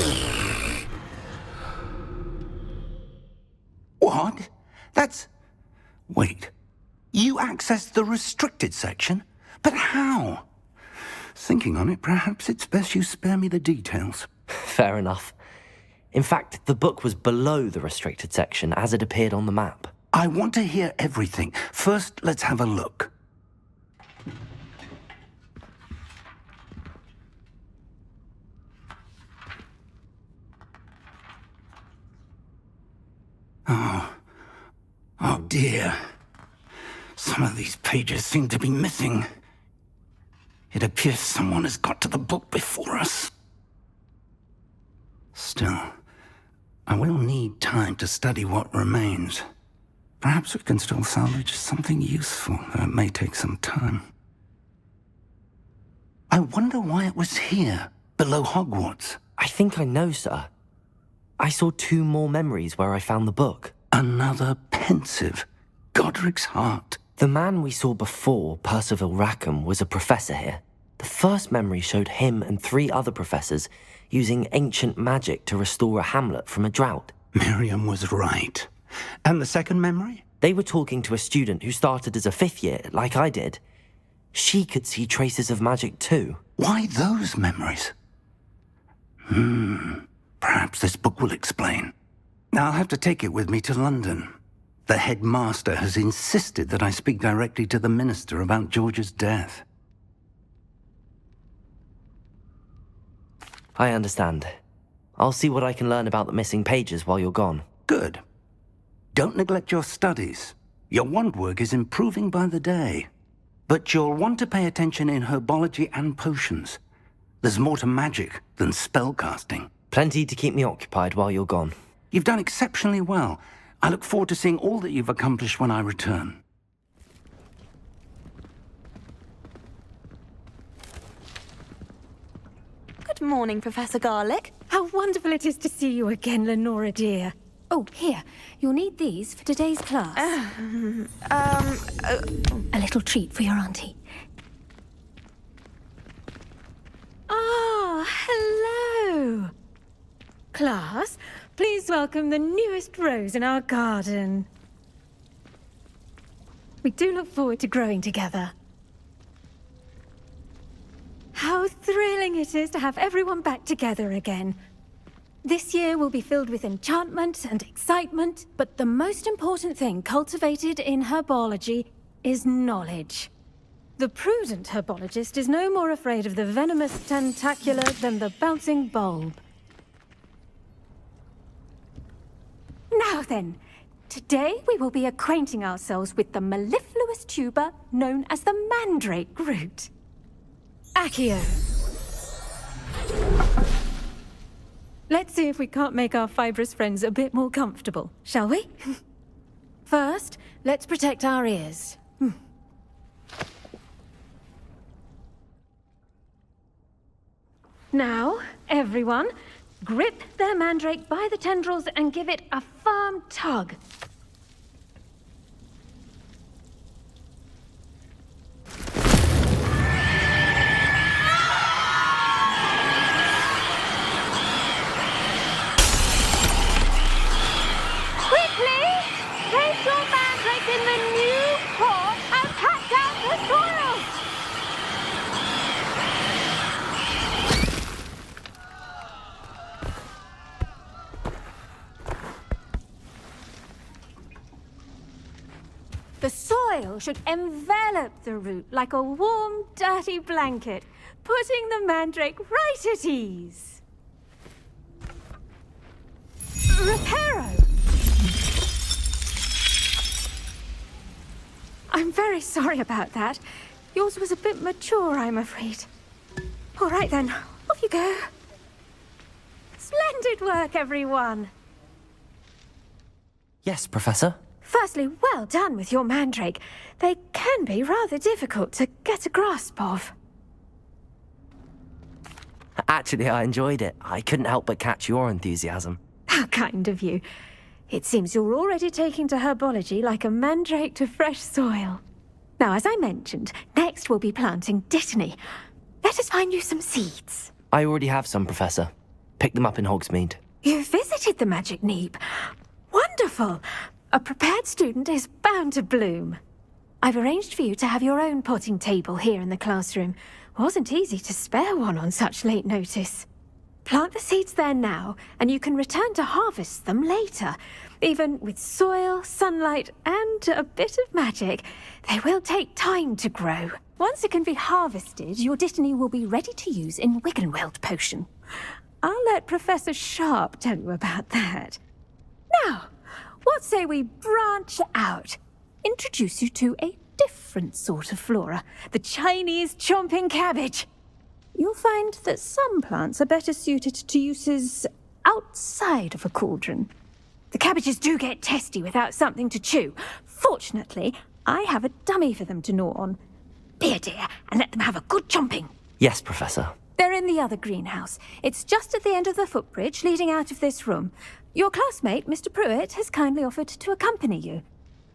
What? That's... Wait. You accessed the restricted section? But how? Thinking on it, perhaps it's best you spare me the details. Fair enough. In fact, the book was below the restricted section as it appeared on the map. I want to hear everything. First, let's have a look. Oh dear. Some of these pages seem to be missing. It appears someone has got to the book before us. Still, I will need time to study what remains. Perhaps we can still salvage something useful, though it may take some time. I wonder why it was here, below Hogwarts. I think I know, sir. I saw 2 more memories where I found the book. Another pensive Godric's heart. The man we saw before, Percival Rackham, was a professor here. The first memory showed him and 3 other professors using ancient magic to restore a hamlet from a drought. Miriam was right. And the second memory? They were talking to a student who started as a 5th year, like I did. She could see traces of magic too. Why those memories? Perhaps this book will explain. I'll have to take it with me to London. The headmaster has insisted that I speak directly to the minister about George's death. I understand. I'll see what I can learn about the missing pages while you're gone. Good. Don't neglect your studies. Your wand work is improving by the day. But you'll want to pay attention in herbology and potions. There's more to magic than spellcasting. Plenty to keep me occupied while you're gone. You've done exceptionally well. I look forward to seeing all that you've accomplished when I return. Good morning, Professor Garlick. How wonderful it is to see you again, Lenora dear. Oh, here. You'll need these for today's class. A little treat for your auntie. Ah, hello. Class, please welcome the newest rose in our garden. We do look forward to growing together. How thrilling it is to have everyone back together again. This year will be filled with enchantment and excitement, but the most important thing cultivated in herbology is knowledge. The prudent herbologist is no more afraid of the venomous tentacular than the bouncing bulb. Now then, today we will be acquainting ourselves with the mellifluous tuber known as the mandrake root. Accio. Let's see if we can't make our fibrous friends a bit more comfortable, shall we? First, let's protect our ears. Now, everyone, grip their mandrake by the tendrils and give it a firm tug. Place your mandrake in the new pot and pat down the soil! The soil should envelop the root like a warm, dirty blanket, putting the mandrake right at ease. Reparo! I'm very sorry about that. Yours was a bit mature, I'm afraid. All right then, off you go. Splendid work, everyone. Yes, Professor? Firstly, well done with your mandrake. They can be rather difficult to get a grasp of. Actually, I enjoyed it. I couldn't help but catch your enthusiasm. How kind of you. It seems you're already taking to herbology like a mandrake to fresh soil. Now, as I mentioned, next we'll be planting dittany. Let us find you some seeds. I already have some, Professor. Picked them up in Hogsmeade. You visited the Magic Neep. Wonderful! A prepared student is bound to bloom. I've arranged for you to have your own potting table here in the classroom. Wasn't easy to spare one on such late notice. Plant the seeds there now, and you can return to harvest them later. Even with soil, sunlight, and a bit of magic, they will take time to grow. Once it can be harvested, your dittany will be ready to use in Wiggenweld potion. I'll let Professor Sharp tell you about that. Now, what say we branch out? Introduce you to a different sort of flora, the Chinese chomping cabbage. You'll find that some plants are better suited to uses outside of a cauldron. The cabbages do get testy without something to chew. Fortunately, I have a dummy for them to gnaw on. Be a dear and let them have a good chomping. Yes, Professor. They're in the other greenhouse. It's just at the end of the footbridge leading out of this room. Your classmate, Mr. Pruitt, has kindly offered to accompany you.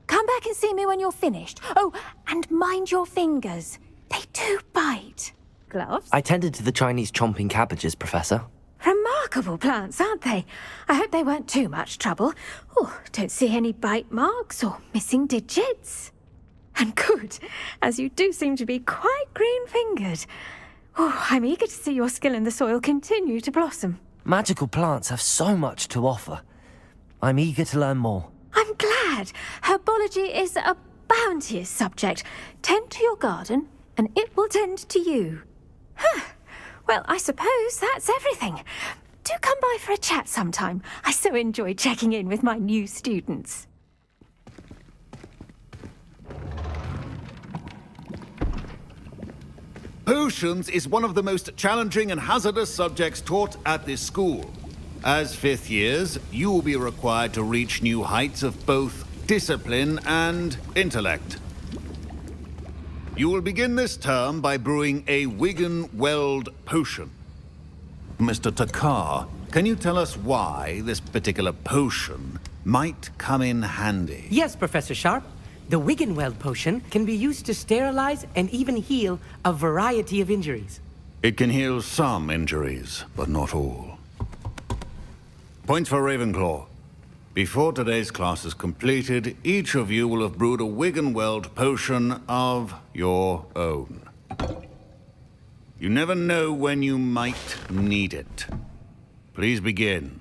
Come back and see me when you're finished. Oh, and mind your fingers. They do bite. Gloves? I tended to the Chinese chomping cabbages, Professor. Remarkable plants, aren't they? I hope they weren't too much trouble. Oh, don't see any bite marks or missing digits. And good, as you do seem to be quite green-fingered. Oh, I'm eager to see your skill in the soil continue to blossom. Magical plants have so much to offer. I'm eager to learn more. I'm glad. Herbology is a bounteous subject. Tend to your garden, and it will tend to you. Huh. Well, I suppose that's everything. Do come by for a chat sometime. I so enjoy checking in with my new students. Potions is one of the most challenging and hazardous subjects taught at this school. As fifth years, you will be required to reach new heights of both discipline and intellect. You will begin this term by brewing a Wigan-Weld potion. Mr. Takar, can you tell us why this particular potion might come in handy? Yes, Professor Sharp. The Wigan-Weld potion can be used to sterilize and even heal a variety of injuries. It can heal some injuries, but not all. Points for Ravenclaw. Before today's class is completed, each of you will have brewed a Wigan-Weld potion of your own. You never know when you might need it. Please begin.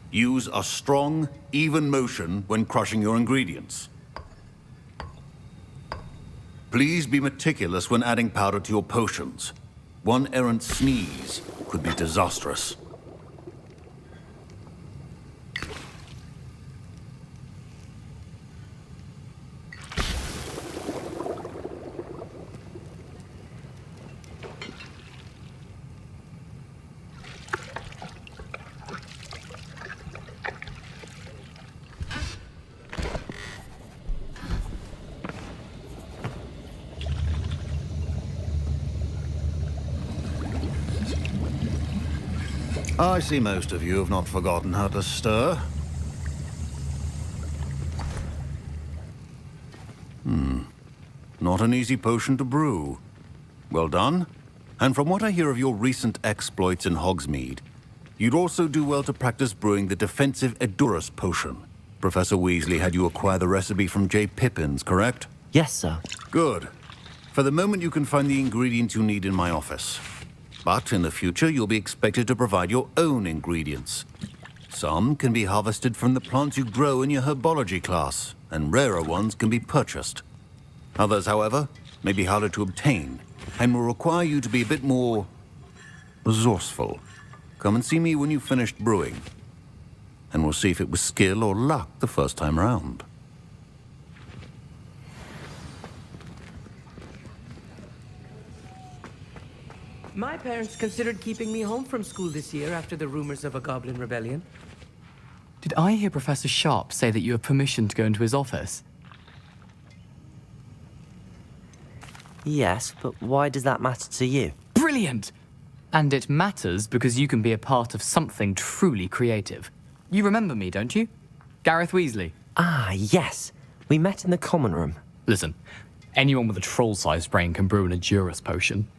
Use a strong, even motion when crushing your ingredients. Please be meticulous when adding powder to your potions. One errant sneeze could be disastrous. I see most of you have not forgotten how to stir. Not an easy potion to brew. Well done. And from what I hear of your recent exploits in Hogsmeade, you'd also do well to practice brewing the defensive Edurus potion. Professor Weasley had you acquire the recipe from J. Pippins, correct? Yes, sir. Good. For the moment, you can find the ingredients you need in my office. But in the future, you'll be expected to provide your own ingredients. Some can be harvested from the plants you grow in your herbology class, and rarer ones can be purchased. Others, however, may be harder to obtain, and will require you to be a bit more resourceful. Come and see me when you've finished brewing, and we'll see if it was skill or luck the first time round. My parents considered keeping me home from school this year after the rumors of a goblin rebellion. Did I hear Professor Sharp say that you have permission to go into his office? Yes, but why does that matter to you? Brilliant! And it matters because you can be a part of something truly creative. You remember me, don't you? Gareth Weasley. Ah, yes. We met in the common room. Listen, anyone with a troll-sized brain can brew an Edurus potion.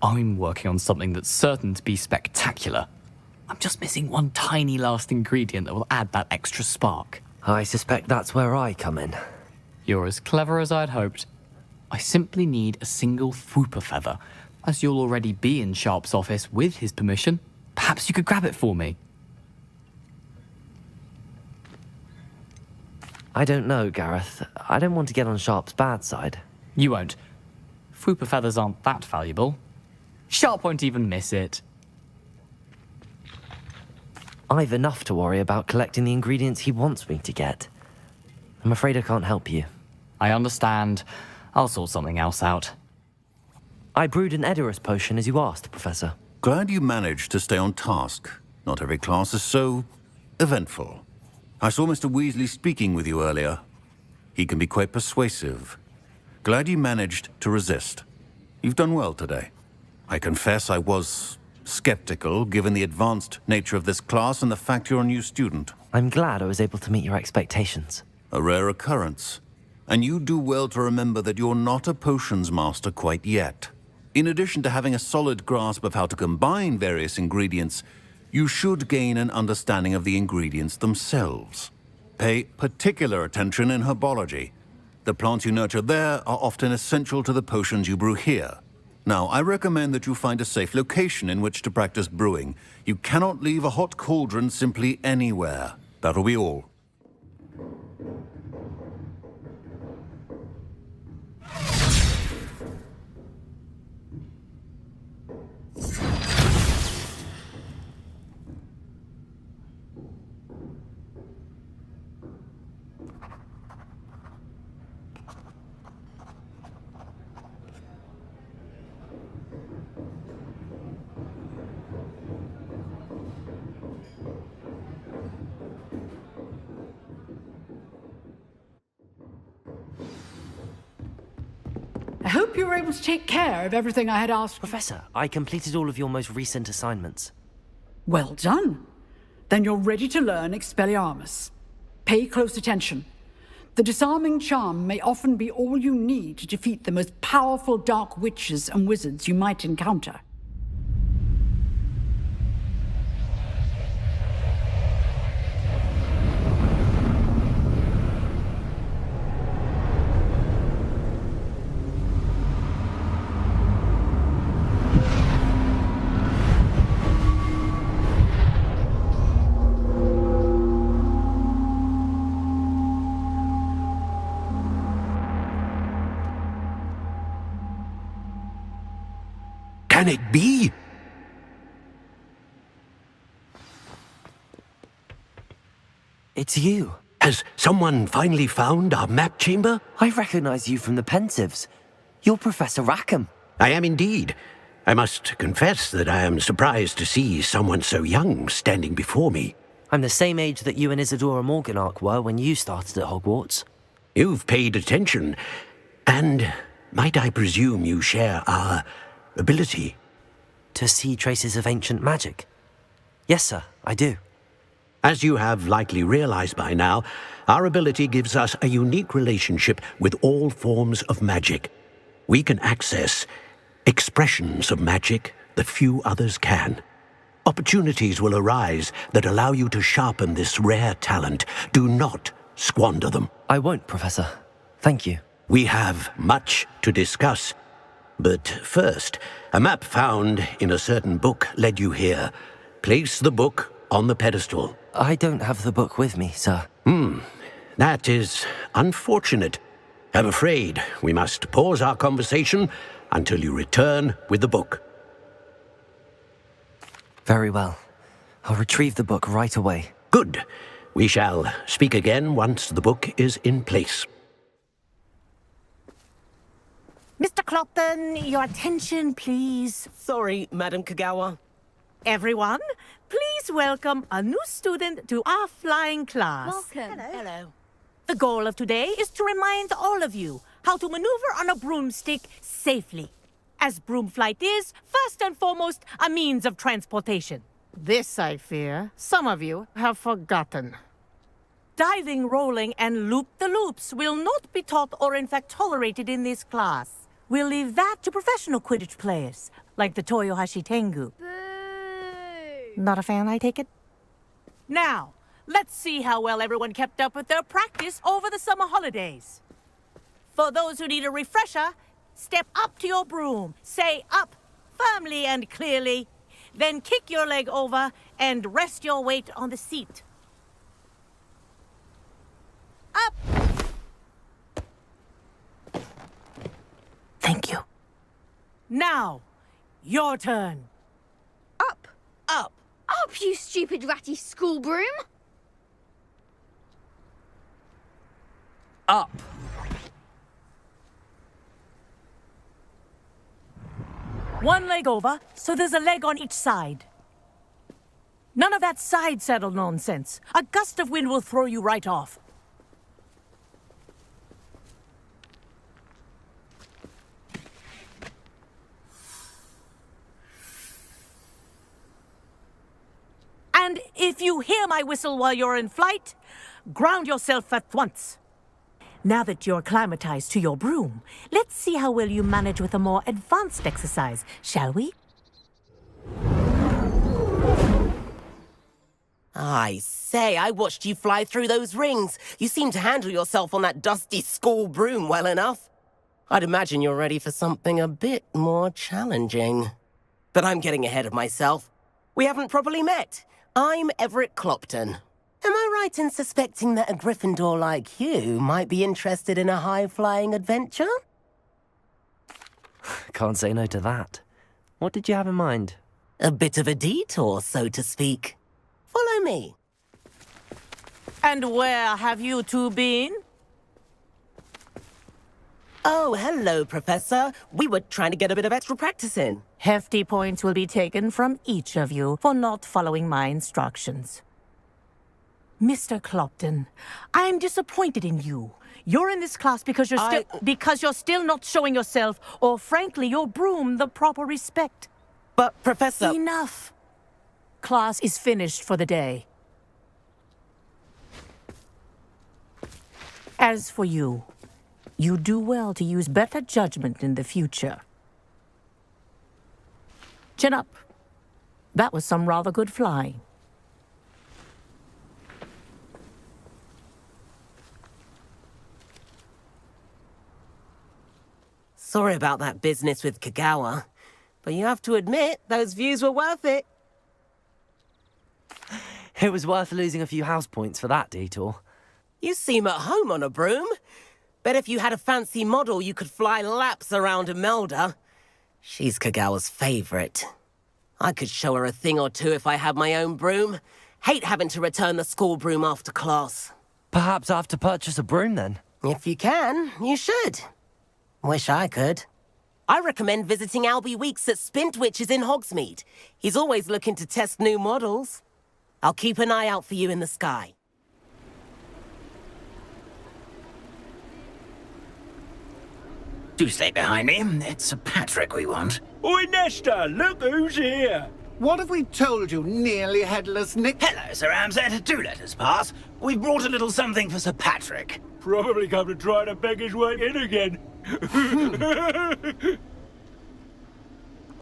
I'm working on something that's certain to be spectacular. I'm just missing one tiny last ingredient that will add that extra spark. I suspect that's where I come in. You're as clever as I'd hoped. I simply need a single Fwooper feather. As you'll already be in Sharp's office with his permission, perhaps you could grab it for me. I don't know, Gareth. I don't want to get on Sharp's bad side. You won't. Fwooper feathers aren't that valuable. Sharp won't even miss it. I've enough to worry about collecting the ingredients he wants me to get. I'm afraid I can't help you. I understand. I'll sort something else out. I brewed an Edurus potion as you asked, Professor. Glad you managed to stay on task. Not every class is so eventful. I saw Mr. Weasley speaking with you earlier. He can be quite persuasive. Glad you managed to resist. You've done well today. I confess I was skeptical, given the advanced nature of this class and the fact you're a new student. I'm glad I was able to meet your expectations. A rare occurrence. And you do well to remember that you're not a potions master quite yet. In addition to having a solid grasp of how to combine various ingredients, you should gain an understanding of the ingredients themselves. Pay particular attention in herbology. The plants you nurture there are often essential to the potions you brew here. Now, I recommend that you find a safe location in which to practice brewing. You cannot leave a hot cauldron simply anywhere. That'll be all. I hope you were able to take care of everything I had asked. Professor, I completed all of your most recent assignments. Well done. Then you're ready to learn Expelliarmus. Pay close attention. The disarming charm may often be all you need to defeat the most powerful dark witches and wizards you might encounter. Can it be? It's you. Has someone finally found our map chamber? I recognize you from the Pensieves. You're Professor Rackham. I am indeed. I must confess that I am surprised to see someone so young standing before me. I'm the same age that you and Isadora Morganach were when you started at Hogwarts. You've paid attention, and might I presume you share our ability? To see traces of ancient magic? Yes, sir, I do. As you have likely realized by now, our ability gives us a unique relationship with all forms of magic. We can access expressions of magic that few others can. Opportunities will arise that allow you to sharpen this rare talent. Do not squander them. I won't, Professor. Thank you. We have much to discuss. But first, a map found in a certain book led you here. Place the book on the pedestal. I don't have the book with me, sir. That is unfortunate. I'm afraid we must pause our conversation until you return with the book. Very well. I'll retrieve the book right away. Good. We shall speak again once the book is in place. Mr. Clopton, your attention, please. Sorry, Madam Kagawa. Everyone, please welcome a new student to our flying class. Welcome. Hello. The goal of today is to remind all of you how to maneuver on a broomstick safely. As broom flight is, first and foremost, a means of transportation. This, I fear, some of you have forgotten. Diving, rolling, and loop-the-loops will not be taught or in fact tolerated in this class. We'll leave that to professional Quidditch players, like the Toyohashi Tengu. Not a fan, I take it? Now, let's see how well everyone kept up with their practice over the summer holidays. For those who need a refresher, step up to your broom, say up firmly and clearly, then kick your leg over and rest your weight on the seat. Up! Thank you. Now, your turn. Up. Up. Up, you stupid ratty school broom. Up. One leg over, so there's a leg on each side. None of that side saddle nonsense. A gust of wind will throw you right off. And if you hear my whistle while you're in flight, ground yourself at once. Now that you're acclimatized to your broom, let's see how well you manage with a more advanced exercise, shall we? I say, I watched you fly through those rings. You seem to handle yourself on that dusty school broom well enough. I'd imagine you're ready for something a bit more challenging. But I'm getting ahead of myself. We haven't properly met. I'm Everett Clopton. Am I right in suspecting that a Gryffindor like you might be interested in a high-flying adventure? Can't say no to that. What did you have in mind? A bit of a detour, so to speak. Follow me. And where have you two been? Oh, hello, Professor. We were trying to get a bit of extra practice in. Hefty points will be taken from each of you for not following my instructions. Mr. Clopton, I'm disappointed in you. You're in this class because you're still not showing yourself, or frankly, your broom, the proper respect. But, Professor... Enough. Class is finished for the day. As for you, you do well to use better judgment in the future. Chin up. That was some rather good flying. Sorry about that business with Kagawa, but you have to admit, those views were worth it. It was worth losing a few house points for that detour. You seem at home on a broom. Bet if you had a fancy model, you could fly laps around Imelda. She's Kagawa's favorite. I could show her a thing or two if I had my own broom. Hate having to return the school broom after class. Perhaps I have to purchase a broom then? If you can, you should. Wish I could. I recommend visiting Albie Weeks at Spintwitches in Hogsmeade. He's always looking to test new models. I'll keep an eye out for you in the sky. Do stay behind me. It's Sir Patrick we want. Oi, Nesta, look who's here. What have we told you, nearly headless Nick? Hello, Sir Ramsay. Do let us pass. We've brought a little something for Sir Patrick. Probably come to try to beg his way in again.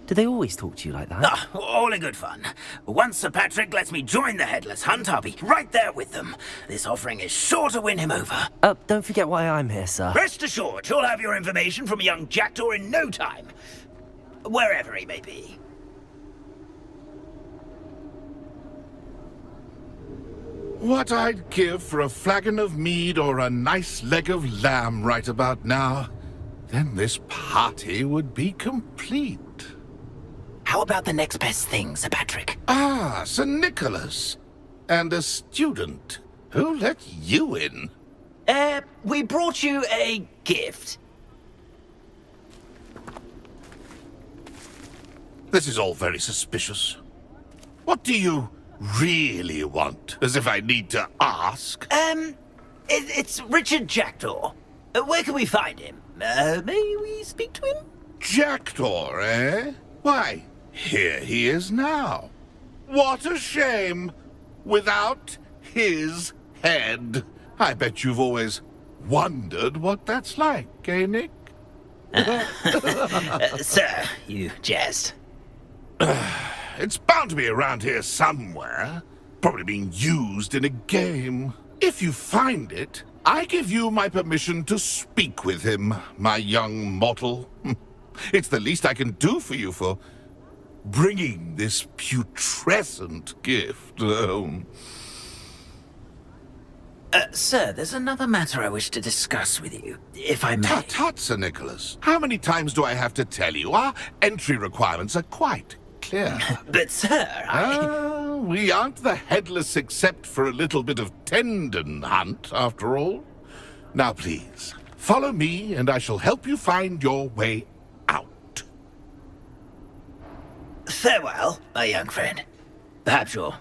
Do they always talk to you like that? Ah, all in good fun. Once Sir Patrick lets me join the Headless Hunt, I'll be right there with them. This offering is sure to win him over. Don't forget why I'm here, sir. Rest assured, you'll have your information from a young jackdaw in no time. Wherever he may be. What I'd give for a flagon of mead or a nice leg of lamb right about now. Then this party would be complete. How about the next best thing, Sir Patrick? Ah, Sir Nicholas. And a student. Who let you in? We brought you a gift. This is all very suspicious. What do you really want? As if I need to ask. It's Richard Jackdaw. Where can we find him? May we speak to him? Jackdaw, eh? Why, here he is now. What a shame. Without his head. I bet you've always wondered what that's like, eh, Nick? Sir, you jest. It's bound to be around here somewhere. Probably being used in a game. If you find it, I give you my permission to speak with him, my young mortal. It's the least I can do for you for bringing this putrescent gift home. Sir, there's another matter I wish to discuss with you, if I may. Tut, Sir Nicholas. How many times do I have to tell you? Our entry requirements are quite clear. But, sir, we aren't the Headless except for a little bit of tendon hunt, after all. Now, please, follow me, and I shall help you find your way out. Farewell, my young friend. Perhaps your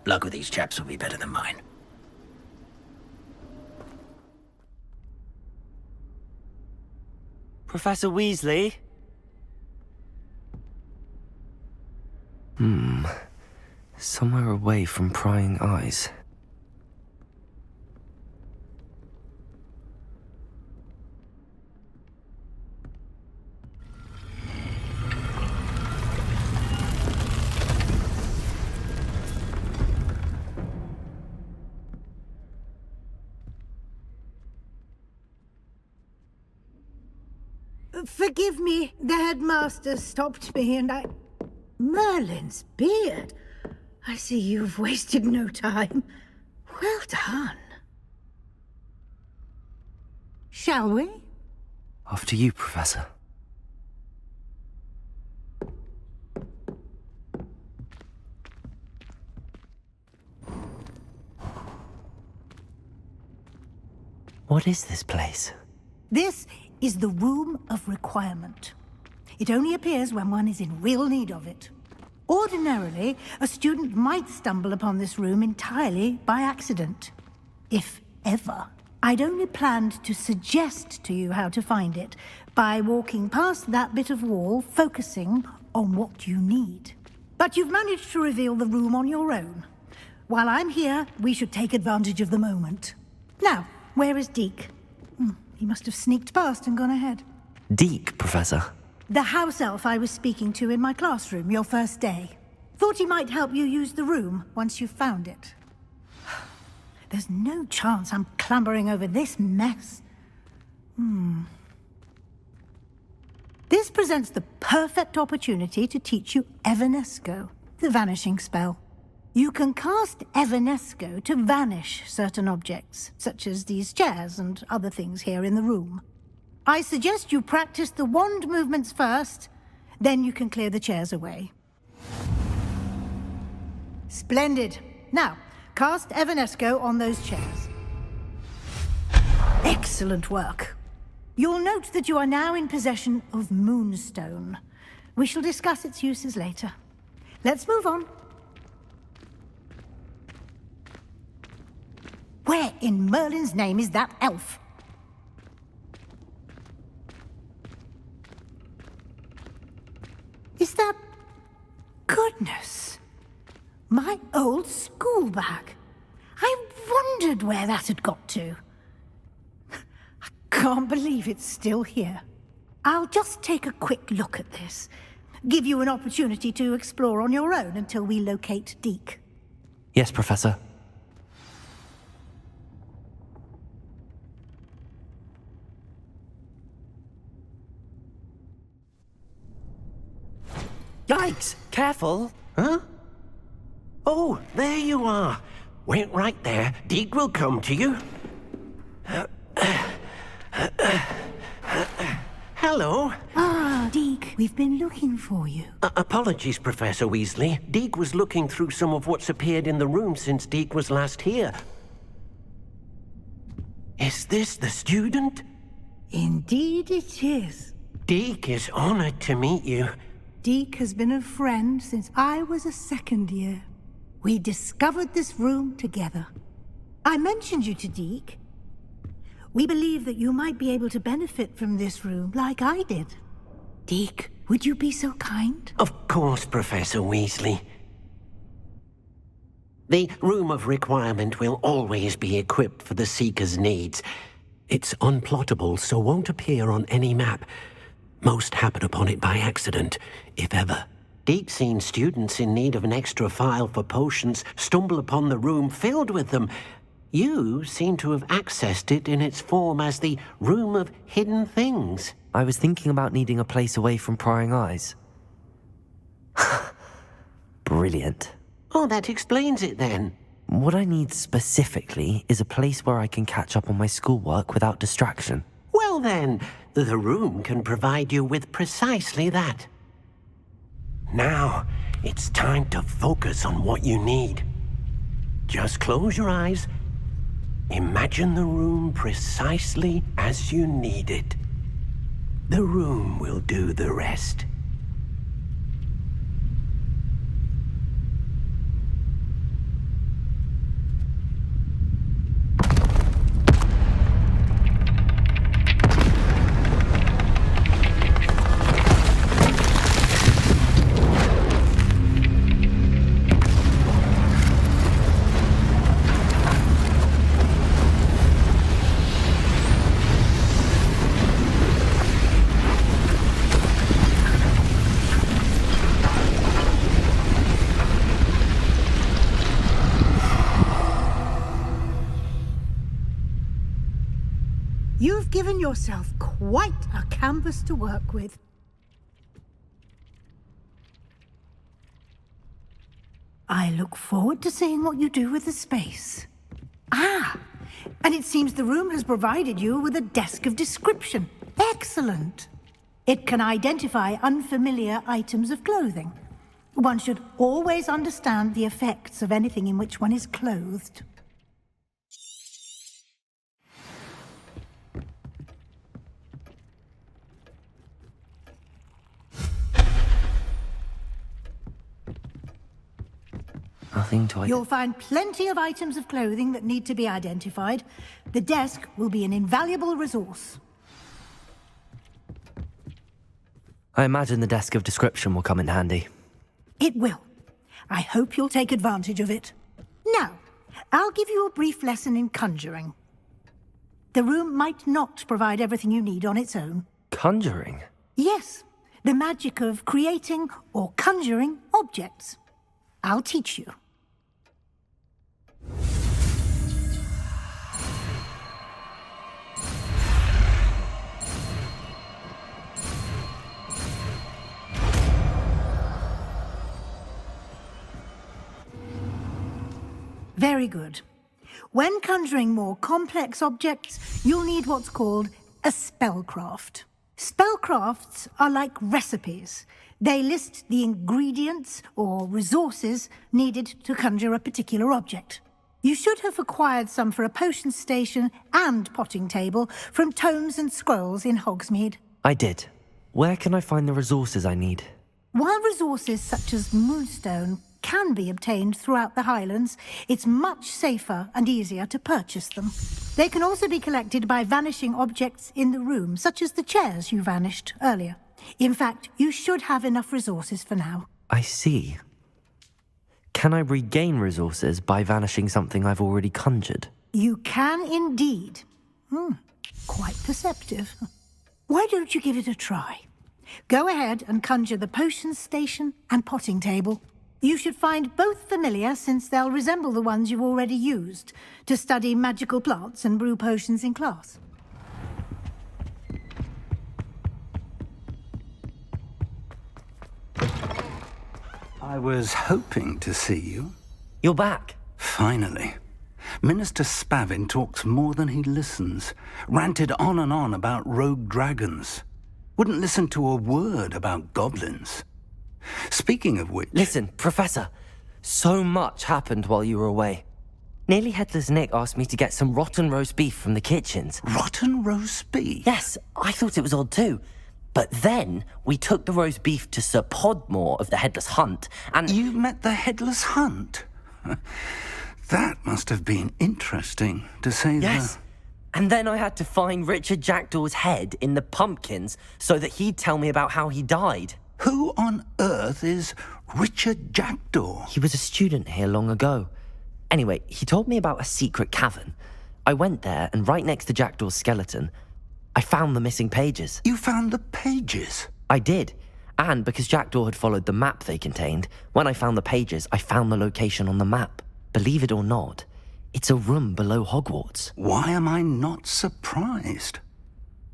luck with these chaps will be better than mine. Professor Weasley? Somewhere away from prying eyes. Forgive me, the headmaster stopped me and I... Merlin's beard. I see you've wasted no time. Well done. Shall we? After you, Professor. What is this place? This is the Room of Requirement. It only appears when one is in real need of it. Ordinarily, a student might stumble upon this room entirely by accident. If ever. I'd only planned to suggest to you how to find it by walking past that bit of wall, focusing on what you need. But you've managed to reveal the room on your own. While I'm here, we should take advantage of the moment. Now, where is Deke? He must have sneaked past and gone ahead. Deke, Professor. The house elf I was speaking to in my classroom your first day. Thought he might help you use the room once you've found it. There's no chance I'm clambering over this mess. This presents the perfect opportunity to teach you Evanesco, the vanishing spell. You can cast Evanesco to vanish certain objects, such as these chairs and other things here in the room. I suggest you practice the wand movements first, then you can clear the chairs away. Splendid. Now, cast Evanesco on those chairs. Excellent work. You'll note that you are now in possession of Moonstone. We shall discuss its uses later. Let's move on. Where in Merlin's name is that elf? Is that... Goodness! My old school bag. I wondered where that had got to. I can't believe it's still here. I'll just take a quick look at this. Give you an opportunity to explore on your own until we locate Deke. Yes, Professor. Yikes! Careful! Huh? Oh, there you are. Wait right there. Deke will come to you. Hello. Ah, Deke, we've been looking for you. Apologies, Professor Weasley. Deke was looking through some of what's appeared in the room since Deke was last here. Is this the student? Indeed it is. Deke is honored to meet you. Deke has been a friend since I was a second year. We discovered this room together. I mentioned you to Deke. We believe that you might be able to benefit from this room like I did. Deke, would you be so kind? Of course, Professor Weasley. The Room of Requirement will always be equipped for the Seeker's needs. It's unplottable, so won't appear on any map. Most happen upon it by accident, if ever. Deke's seen students in need of an extra file for potions stumble upon the room filled with them. You seem to have accessed it in its form as the Room of Hidden Things. I was thinking about needing a place away from prying eyes. Brilliant. Oh, that explains it then. What I need specifically is a place where I can catch up on my schoolwork without distraction. Well then, the room can provide you with precisely that. Now, it's time to focus on what you need. Just close your eyes. Imagine the room precisely as you need it. The room will do the rest. You've given yourself quite a canvas to work with. I look forward to seeing what you do with the space. Ah, and it seems the room has provided you with a desk of description. Excellent. It can identify unfamiliar items of clothing. One should always understand the effects of anything in which one is clothed. Nothing to You'll find plenty of items of clothing that need to be identified. The desk will be an invaluable resource. I imagine the desk of description will come in handy. It will. I hope you'll take advantage of it. Now, I'll give you a brief lesson in conjuring. The room might not provide everything you need on its own. Conjuring? Yes, the magic of creating or conjuring objects. I'll teach you. Very good. When conjuring more complex objects, you'll need what's called a spellcraft. Spellcrafts are like recipes. They list the ingredients or resources needed to conjure a particular object. You should have acquired some for a potion station and potting table from tomes and scrolls in Hogsmeade. I did. Where can I find the resources I need? While resources such as moonstone can be obtained throughout the Highlands, it's much safer and easier to purchase them. They can also be collected by vanishing objects in the room, such as the chairs you vanished earlier. In fact, you should have enough resources for now. I see. Can I regain resources by vanishing something I've already conjured? You can indeed. Quite perceptive. Why don't you give it a try? Go ahead and conjure the potion station and potting table. You should find both familiar, since they'll resemble the ones you've already used to study magical plants and brew potions in class. I was hoping to see you. You're back. Finally. Minister Spavin talks more than he listens. Ranted on and on about rogue dragons. Wouldn't listen to a word about goblins. Speaking of which... Listen, Professor. So much happened while you were away. Nearly Headless Nick asked me to get some rotten roast beef from the kitchens. Rotten roast beef? Yes, I thought it was odd too. But then we took the roast beef to Sir Podmore of the Headless Hunt, and... You met the Headless Hunt? That must have been interesting, to say the... Yes. And then I had to find Richard Jackdaw's head in the pumpkins so that he'd tell me about how he died. Who on earth is Richard Jackdaw? He was a student here long ago. Anyway, he told me about a secret cavern. I went there, and right next to Jackdaw's skeleton, I found the missing pages. You found the pages? I did. And because Jackdaw had followed the map they contained, when I found the pages, I found the location on the map. Believe it or not, it's a room below Hogwarts. Why am I not surprised?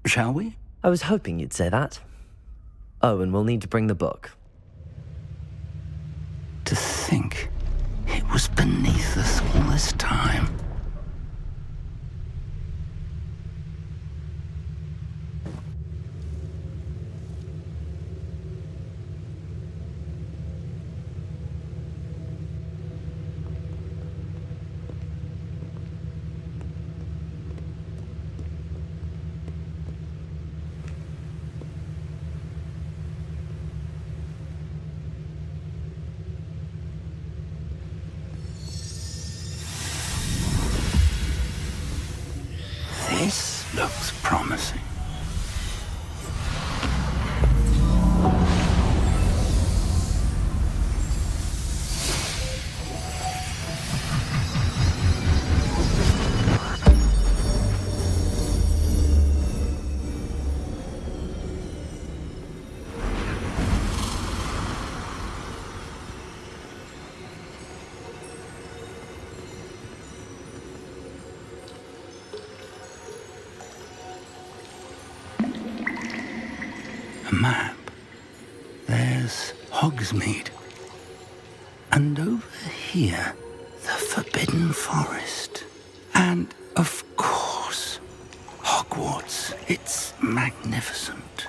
Shall we? I was hoping you'd say that. Oh, and we'll need to bring the book. To think it was beneath us all this time. This looks promising. A map. There's Hogsmeade. And over here, the Forbidden Forest. And, of course, Hogwarts. It's magnificent.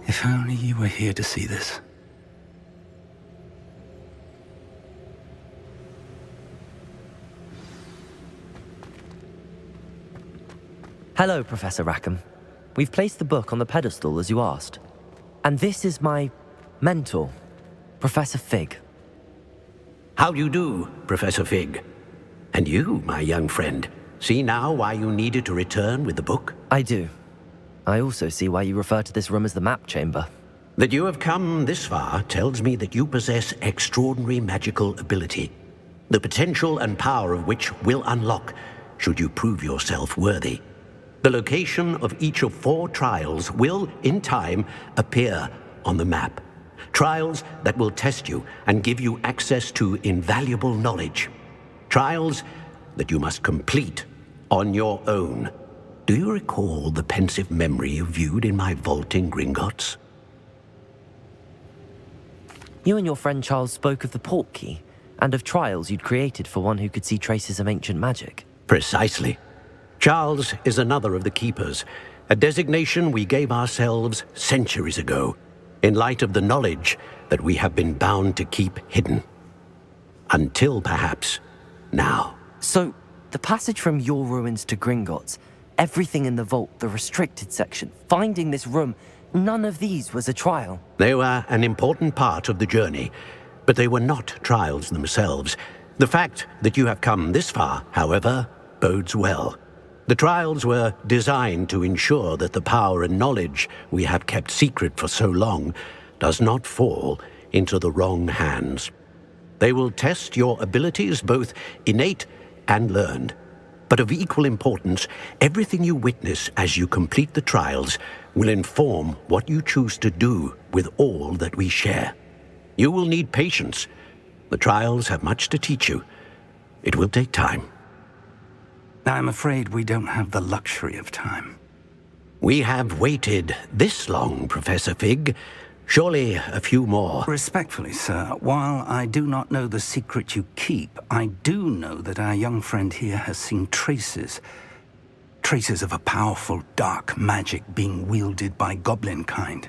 If only you were here to see this. Hello, Professor Rackham. We've placed the book on the pedestal as you asked. And this is my mentor, Professor Fig. How do you do, Professor Fig? And you, my young friend, see now why you needed to return with the book? I do. I also see why you refer to this room as the map chamber. That you have come this far tells me that you possess extraordinary magical ability, the potential and power of which will unlock should you prove yourself worthy. The location of each of 4 trials will, in time, appear on the map. Trials that will test you and give you access to invaluable knowledge. Trials that you must complete on your own. Do you recall the pensive memory you viewed in my vault in Gringotts? You and your friend Charles spoke of the portkey, and of trials you'd created for one who could see traces of ancient magic. Precisely. Charles is another of the Keepers, a designation we gave ourselves centuries ago, in light of the knowledge that we have been bound to keep hidden. Until, perhaps, now. So, the passage from your ruins to Gringotts, everything in the vault, the restricted section, finding this room, none of these was a trial. They were an important part of the journey, but they were not trials themselves. The fact that you have come this far, however, bodes well. The trials were designed to ensure that the power and knowledge we have kept secret for so long does not fall into the wrong hands. They will test your abilities, both innate and learned. But of equal importance, everything you witness as you complete the trials will inform what you choose to do with all that we share. You will need patience. The trials have much to teach you. It will take time. I'm afraid we don't have the luxury of time. We have waited this long, Professor Fig. Surely a few more. Respectfully, sir, while I do not know the secret you keep, I do know that our young friend here has seen traces of a powerful dark magic being wielded by goblin kind.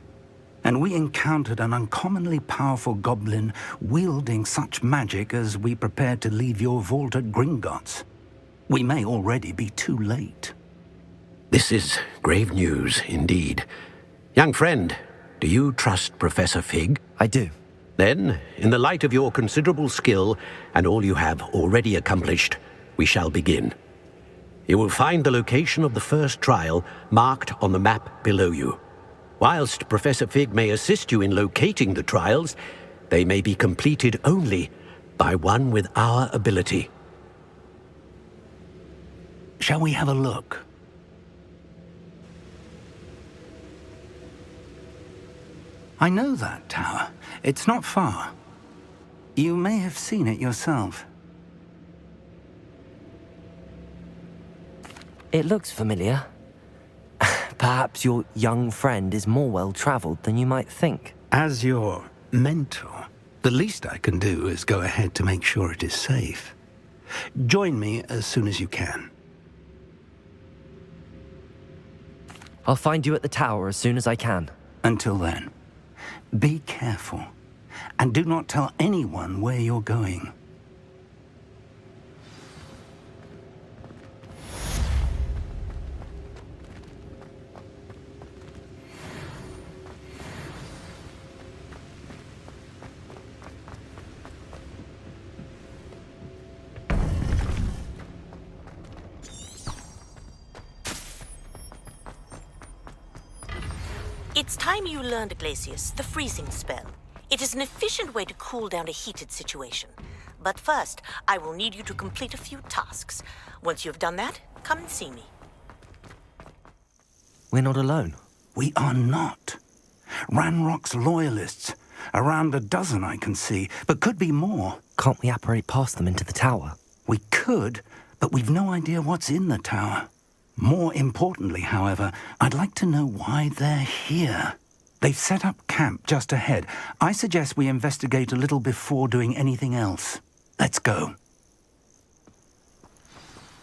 And we encountered an uncommonly powerful goblin wielding such magic as we prepared to leave your vault at Gringotts. We may already be too late. This is grave news indeed. Young friend, do you trust Professor Fig? I do. Then, in the light of your considerable skill and all you have already accomplished, we shall begin. You will find the location of the first trial marked on the map below you. Whilst Professor Fig may assist you in locating the trials, they may be completed only by one with our ability. Shall we have a look? I know that tower. It's not far. You may have seen it yourself. It looks familiar. Perhaps your young friend is more well-traveled than you might think. As your mentor, the least I can do is go ahead to make sure it is safe. Join me as soon as you can. I'll find you at the tower as soon as I can. Until then, be careful, and do not tell anyone where you're going. It's time you learned, Glacius, the freezing spell. It is an efficient way to cool down a heated situation. But first, I will need you to complete a few tasks. Once you've done that, come and see me. We're not alone. We are not. Ranrock's loyalists. Around a dozen I can see, but could be more. Can't we apparate past them into the tower? We could, but we've no idea what's in the tower. More importantly, however, I'd like to know why they're here. They've set up camp just ahead. I suggest we investigate a little before doing anything else. Let's go.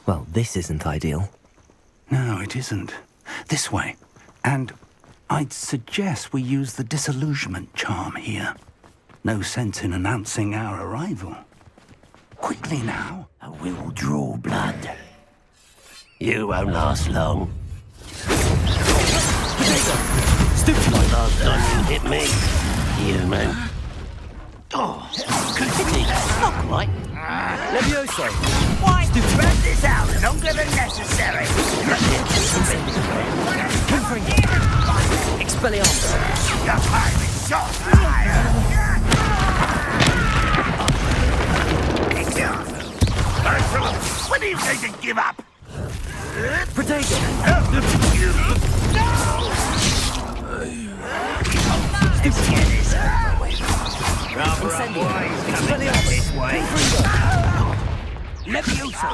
Well, this isn't ideal. No, it isn't. This way. And I'd suggest we use the disillusionment charm here. No sense in announcing our arrival. Quickly now. I will draw blood. You won't last long. Stupid like last time you hit me. Yeah, man. Oh, not quite. Levioso. Why? Spread this out longer than necessary. Expelliarmus. Your time is short. When do you think to give up? Protego. This way. Levioso.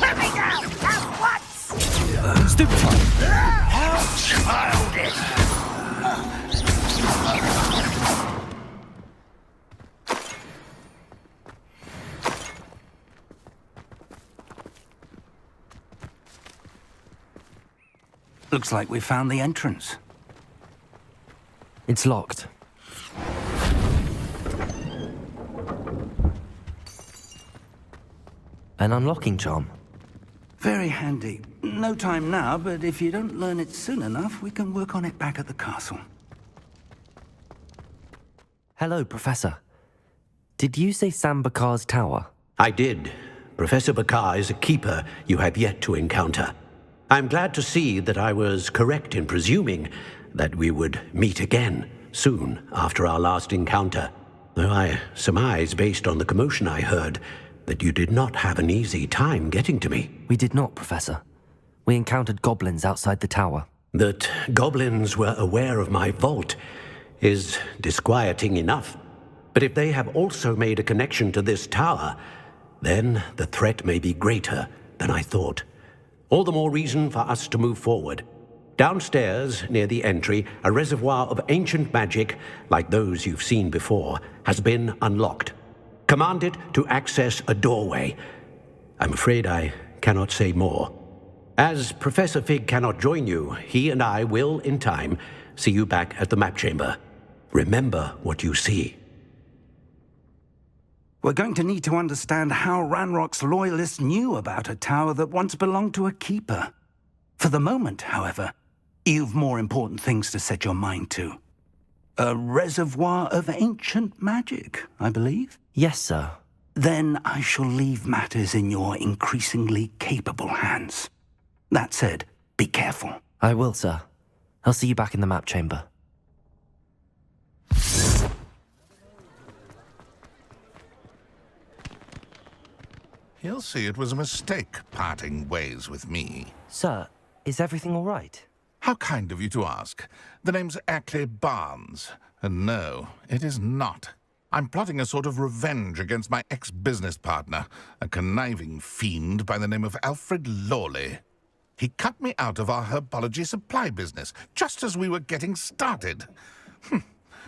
Let me go! At once! Stupid. How childish! Looks like we found the entrance. It's locked. An unlocking charm. Very handy. No time now, but if you don't learn it soon enough, we can work on it back at the castle. Hello, Professor. Did you say Sam Bakar's tower? I did. Professor Bakar is a keeper you have yet to encounter. I'm glad to see that I was correct in presuming that we would meet again soon after our last encounter, though I surmise, based on the commotion I heard, that you did not have an easy time getting to me. We did not, Professor. We encountered goblins outside the tower. That goblins were aware of my vault is disquieting enough. But if they have also made a connection to this tower, then the threat may be greater than I thought. All the more reason for us to move forward. Downstairs, near the entry, a reservoir of ancient magic, like those you've seen before, has been unlocked. Command it to access a doorway. I'm afraid I cannot say more. As Professor Fig cannot join you, he and I will, in time, see you back at the map chamber. Remember what you see. We're going to need to understand how Ranrock's loyalists knew about a tower that once belonged to a keeper. For the moment, however, you've more important things to set your mind to. A reservoir of ancient magic, I believe? Yes, sir. Then I shall leave matters in your increasingly capable hands. That said, be careful. I will, sir. I'll see you back in the map chamber. He'll see it was a mistake parting ways with me. Sir, is everything all right? How kind of you to ask. The name's Ackley Barnes. And no, it is not. I'm plotting a sort of revenge against my ex-business partner, a conniving fiend by the name of Alfred Lawley. He cut me out of our herbology supply business, just as we were getting started.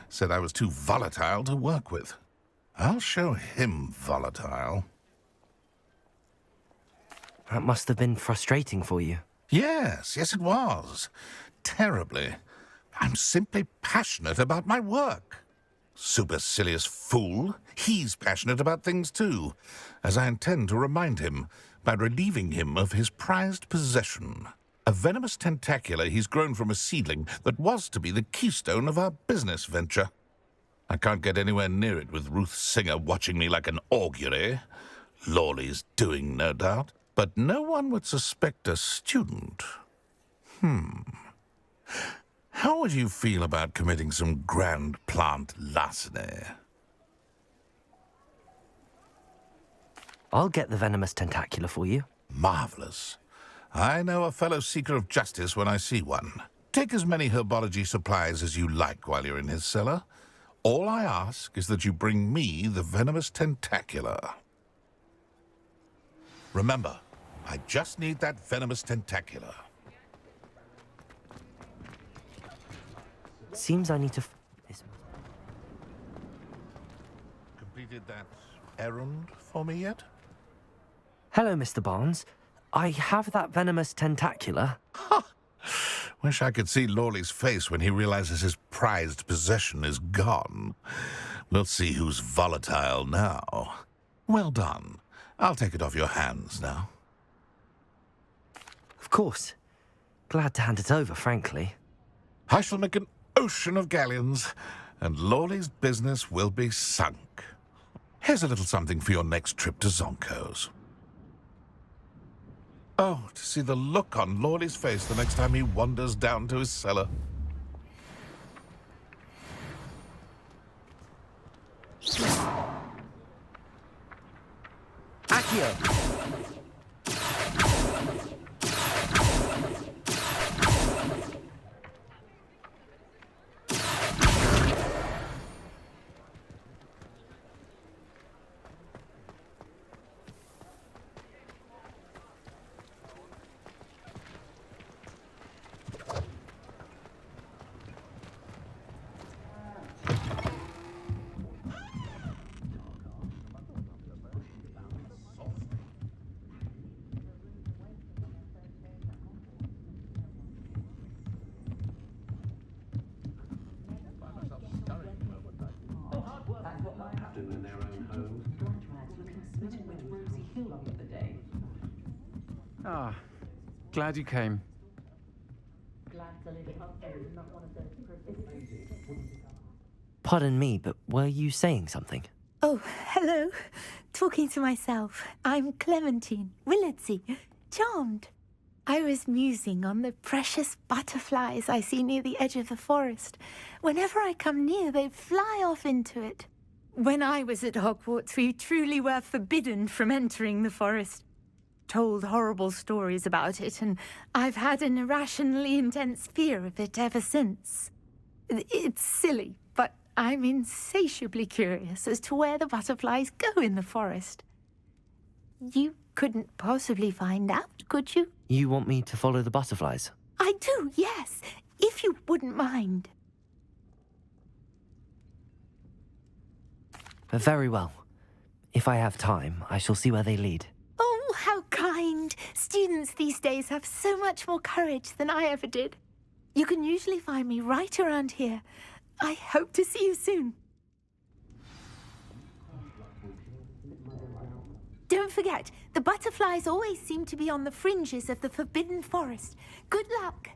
Said I was too volatile to work with. I'll show him volatile. That must have been frustrating for you. Yes, it was. Terribly. I'm simply passionate about my work. Supercilious fool. He's passionate about things too, as I intend to remind him by relieving him of his prized possession. A venomous tentacula he's grown from a seedling that was to be the keystone of our business venture. I can't get anywhere near it with Ruth Singer watching me like an augury. Lawley's doing, no doubt. But no one would suspect a student. How would you feel about committing some grand plant larceny? I'll get the venomous tentacula for you. Marvelous. I know a fellow seeker of justice when I see one. Take as many herbology supplies as you like while you're in his cellar. All I ask is that you bring me the venomous tentacula. Remember, I just need that venomous tentacula. Seems I need to... Completed that errand for me yet? Hello, Mr. Barnes. I have that venomous tentacula. Wish I could see Lawley's face when he realizes his prized possession is gone. We'll see who's volatile now. Well done. I'll take it off your hands now. Of course. Glad to hand it over, frankly. I shall make an ocean of galleons, and Lawley's business will be sunk. Here's a little something for your next trip to Zonko's. Oh, to see the look on Lawley's face the next time he wanders down to his cellar. Accio! Ah, glad you came. Pardon me, but were you saying something? Oh, hello. Talking to myself. I'm Clementine Willardsey. Charmed. I was musing on the precious butterflies I see near the edge of the forest. Whenever I come near, they fly off into it. When I was at Hogwarts, we truly were forbidden from entering the forest. Told horrible stories about it, and I've had an irrationally intense fear of it ever since. It's silly, but I'm insatiably curious as to where the butterflies go in the forest. You couldn't possibly find out, could you? You want me to follow the butterflies? I do, yes, if you wouldn't mind. Very well. If I have time, I shall see where they lead. Oh, how kind. Students these days have so much more courage than I ever did. You can usually find me right around here. I hope to see you soon. Don't forget, the butterflies always seem to be on the fringes of the Forbidden Forest. Good luck.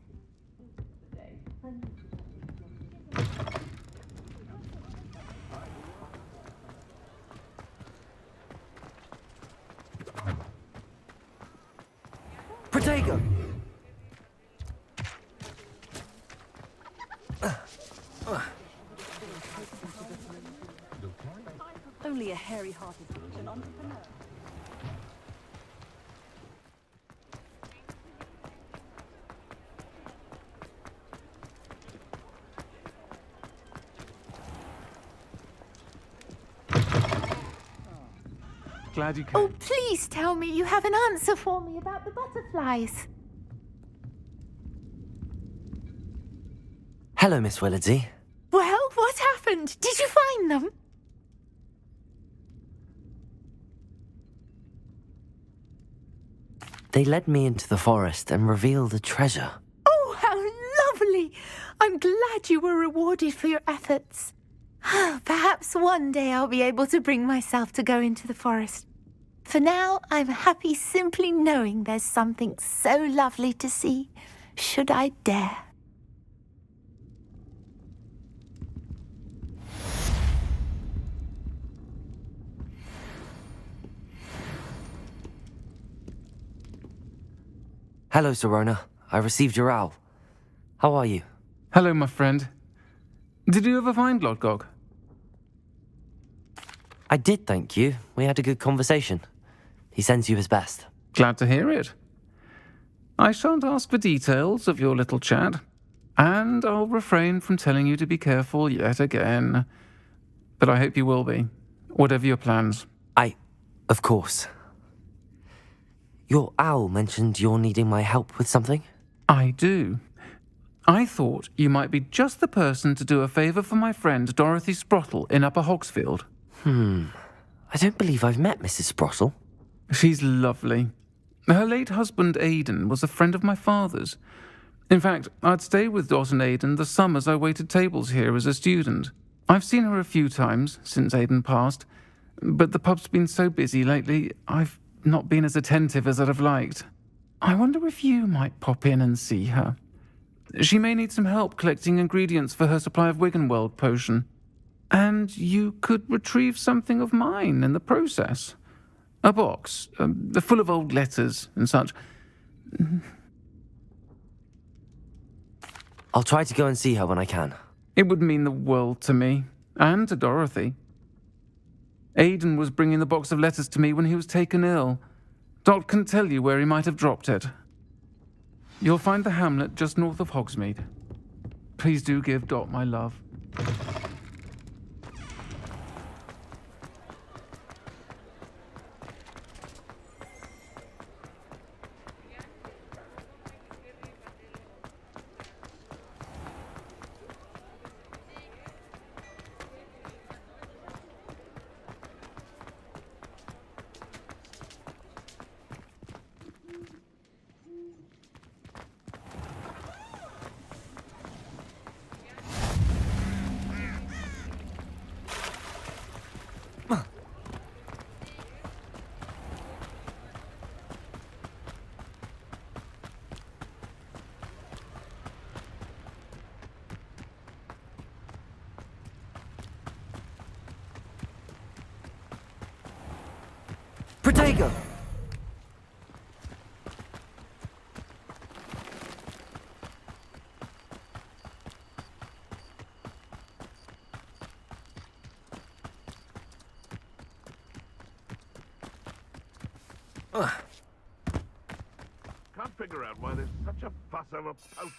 Protego! Only a hairy-hearted entrepreneur. Glad you came. Oh, please tell me you have an answer for me about the butterflies. Hello, Miss Willardsey. Well, what happened? Did you find them? They led me into the forest and revealed a treasure. Oh, how lovely! I'm glad you were rewarded for your efforts. Perhaps one day I'll be able to bring myself to go into the forest. For now, I'm happy simply knowing there's something so lovely to see, should I dare. Hello, Serona. I received your owl. How are you? Hello, my friend. Did you ever find Lodgok? I did, thank you. We had a good conversation. He sends you his best. Glad to hear it. I shan't ask for details of your little chat, and I'll refrain from telling you to be careful yet again. But I hope you will be, whatever your plans. Of course. Your owl mentioned you're needing my help with something? I do. I thought you might be just the person to do a favour for my friend Dorothy Sprottle in Upper Hogsfield. I don't believe I've met Mrs. Sprottle. She's lovely. Her late husband Aidan was a friend of my father's. In fact, I'd stayed with Dot and Aidan the summers I waited tables here as a student. I've seen her a few times since Aidan passed, but the pub's been so busy lately, I've not been as attentive as I'd have liked. I wonder if you might pop in and see her. She may need some help collecting ingredients for her supply of Wiggenweld potion. And you could retrieve something of mine in the process. A box, full of old letters and such. I'll try to go and see her when I can. It would mean the world to me, and to Dorothy. Aidan was bringing the box of letters to me when he was taken ill. Dot can tell you where he might have dropped it. You'll find the hamlet just north of Hogsmeade. Please do give Dot my love. Protego! Can't figure out why there's such a fuss over pouting.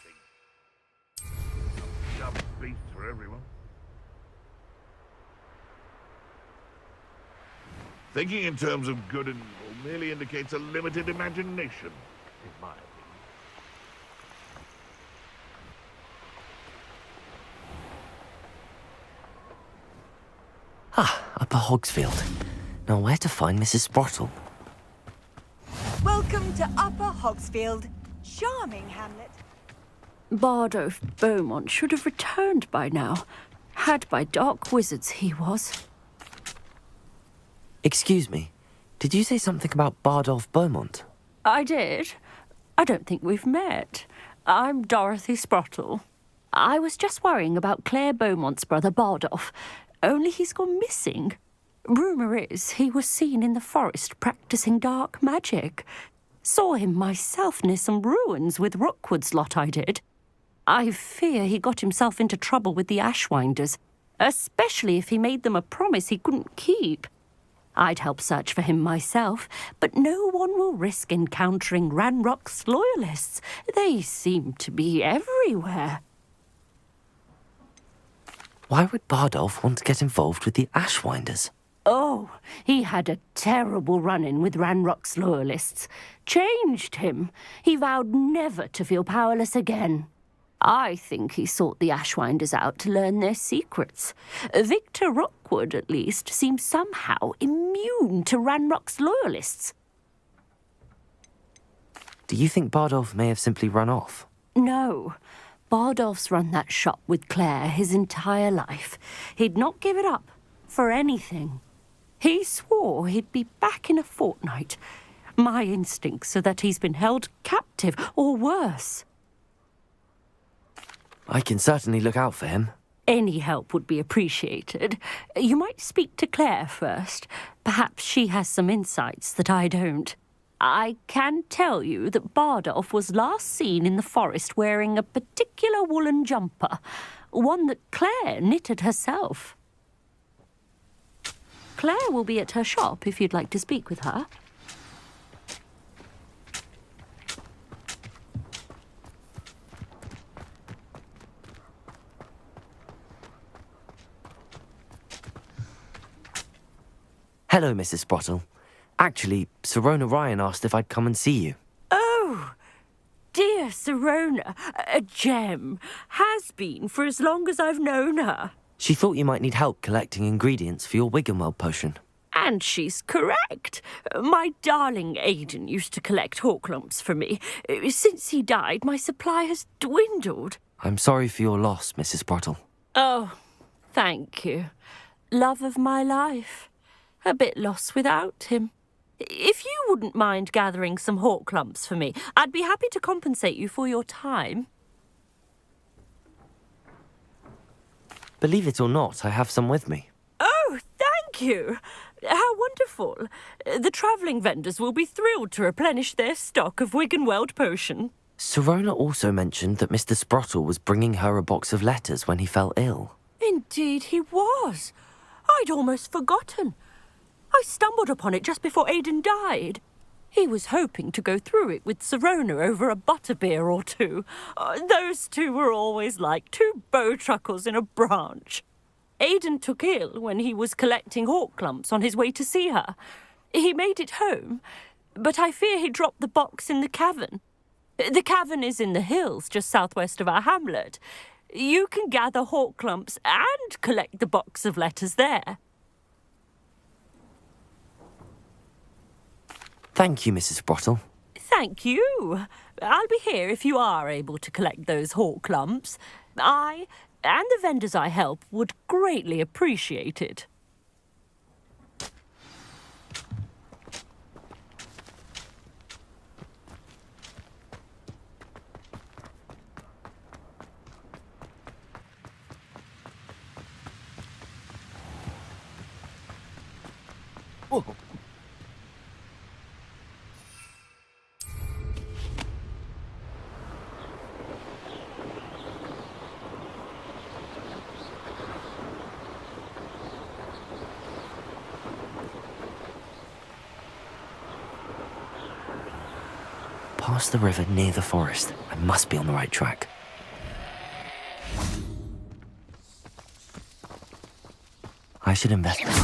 Dumb beast for everyone. Thinking in terms of good and evil merely indicates a limited imagination, in my opinion. Upper Hogsfield. Now where to find Mrs. Sprottle? Welcome to Upper Hogsfield. Charming hamlet. Bardolph Beaumont should have returned by now. Had by dark wizards he was. Excuse me, did you say something about Bardolph Beaumont? I did. I don't think we've met. I'm Dorothy Sprottle. I was just worrying about Claire Beaumont's brother Bardolph, only he's gone missing. Rumour is he was seen in the forest practising dark magic. Saw him myself near some ruins with Rookwood's lot I did. I fear he got himself into trouble with the Ashwinders, especially if he made them a promise he couldn't keep. I'd help search for him myself, but no one will risk encountering Ranrock's loyalists. They seem to be everywhere. Why would Bardolph want to get involved with the Ashwinders? Oh, he had a terrible run-in with Ranrock's loyalists. Changed him. He vowed never to feel powerless again. I think he sought the Ashwinders out to learn their secrets. Victor Rookwood, at least, seems somehow immune to Ranrock's loyalists. Do you think Bardolph may have simply run off? No. Bardolph's run that shop with Claire his entire life. He'd not give it up for anything. He swore he'd be back in a fortnight. My instincts are that he's been held captive, or worse. I can certainly look out for him. Any help would be appreciated. You might speak to Claire first. Perhaps she has some insights that I don't. I can tell you that Bardolph was last seen in the forest wearing a particular woolen jumper, one that Claire knitted herself. Claire will be at her shop if you'd like to speak with her. Hello, Mrs. Sprottle. Actually, Sirona Ryan asked if I'd come and see you. Oh, dear Sirona, a gem. Has been for as long as I've known her. She thought you might need help collecting ingredients for your Wiggenweld potion. And she's correct. My darling Aidan used to collect hawk lumps for me. Since he died, my supply has dwindled. I'm sorry for your loss, Mrs. Sprottle. Oh, thank you. Love of my life. A bit lost without him. If you wouldn't mind gathering some hawk lumps for me, I'd be happy to compensate you for your time. Believe it or not, I have some with me. Oh, thank you. How wonderful. The travelling vendors will be thrilled to replenish their stock of Wiggenweld potion. Sirona also mentioned that Mr. Sprottle was bringing her a box of letters when he fell ill. Indeed he was. I'd almost forgotten. I stumbled upon it just before Aidan died. He was hoping to go through it with Sirona over a butterbeer or two. Those two were always like two bowtruckles in a branch. Aidan took ill when he was collecting hawk clumps on his way to see her. He made it home, but I fear he dropped the box in the cavern. The cavern is in the hills just southwest of our hamlet. You can gather hawk clumps and collect the box of letters there. Thank you, Mrs. Sprottle. Thank you. I'll be here if you are able to collect those hawk clumps. I and the vendors I help would greatly appreciate it. Whoa. Past the river near the forest. I must be on the right track. I should investigate.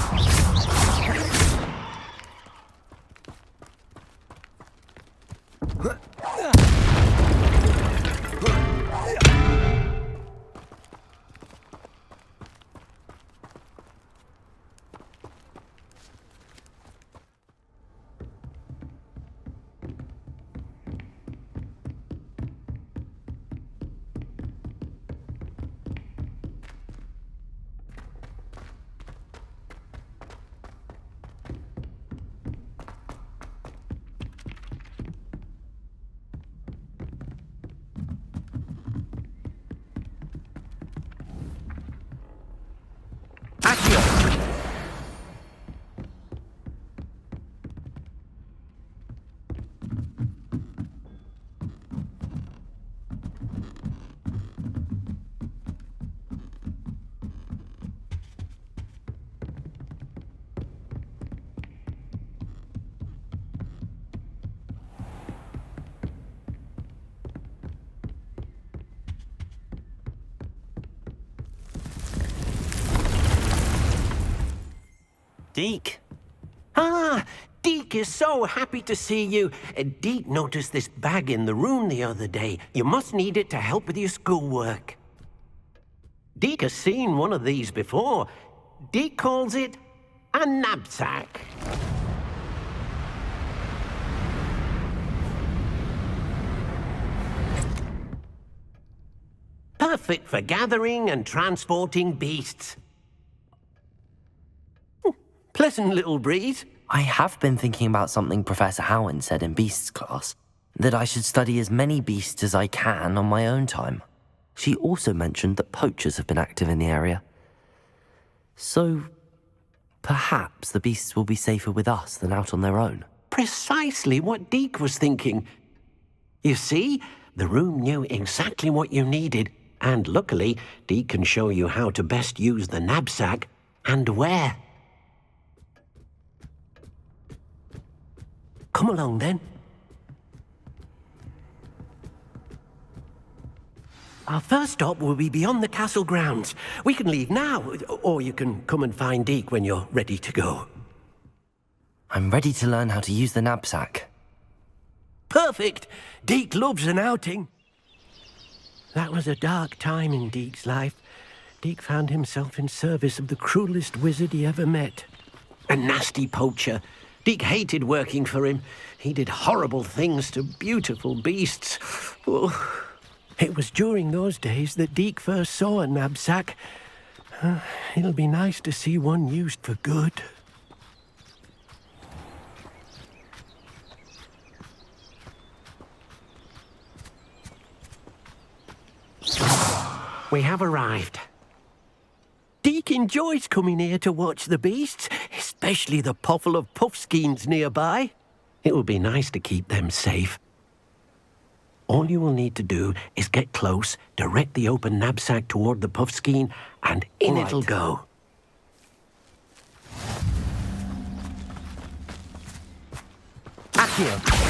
Deke. Ah, Deke is so happy to see you. Deke noticed this bag in the room the other day. You must need it to help with your schoolwork. Deke has seen one of these before. Deke calls it a knapsack. Perfect for gathering and transporting beasts. Pleasant little breeze. I have been thinking about something Professor Howard said in Beasts class, that I should study as many beasts as I can on my own time. She also mentioned that poachers have been active in the area. So, perhaps the beasts will be safer with us than out on their own. Precisely what Deke was thinking. You see, the room knew exactly what you needed, and luckily, Deke can show you how to best use the knapsack and where. Come along, then. Our first stop will be beyond the castle grounds. We can leave now, or you can come and find Deke when you're ready to go. I'm ready to learn how to use the knapsack. Perfect! Deke loves an outing. That was a dark time in Deke's life. Deke found himself in service of the cruelest wizard he ever met. A nasty poacher. Deke hated working for him. He did horrible things to beautiful beasts. Oh. It was during those days that Deke first saw a knapsack. It'll be nice to see one used for good. We have arrived. enjoys coming here to watch the beasts, especially the potful of puffskeins nearby. It will be nice to keep them safe. All you will need to do is get close, direct the open knapsack toward the puffskein, and in it'll go. Accio!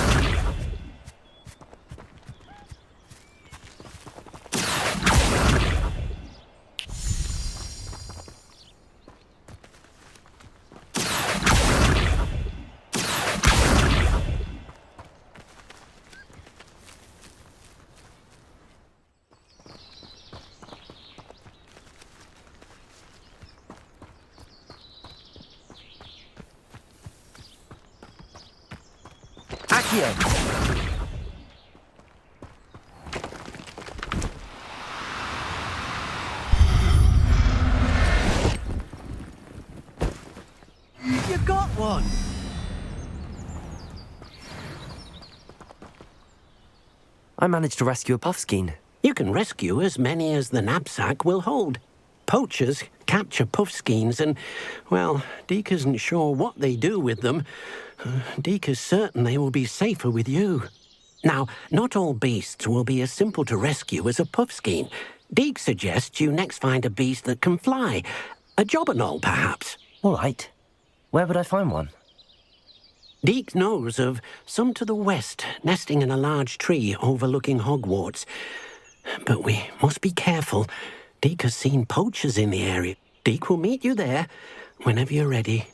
You got one! I managed to rescue a puffskein. You can rescue as many as the knapsack will hold. Poachers capture puffskeins and, well, Deke isn't sure what they do with them. Deke is certain they will be safer with you. Now, not all beasts will be as simple to rescue as a puffskein. Deke suggests you next find a beast that can fly. A jobberknoll, perhaps. All right. Where would I find one? Deke knows of some to the west, nesting in a large tree overlooking Hogwarts. But we must be careful. Deke has seen poachers in the area. Deke will meet you there whenever you're ready.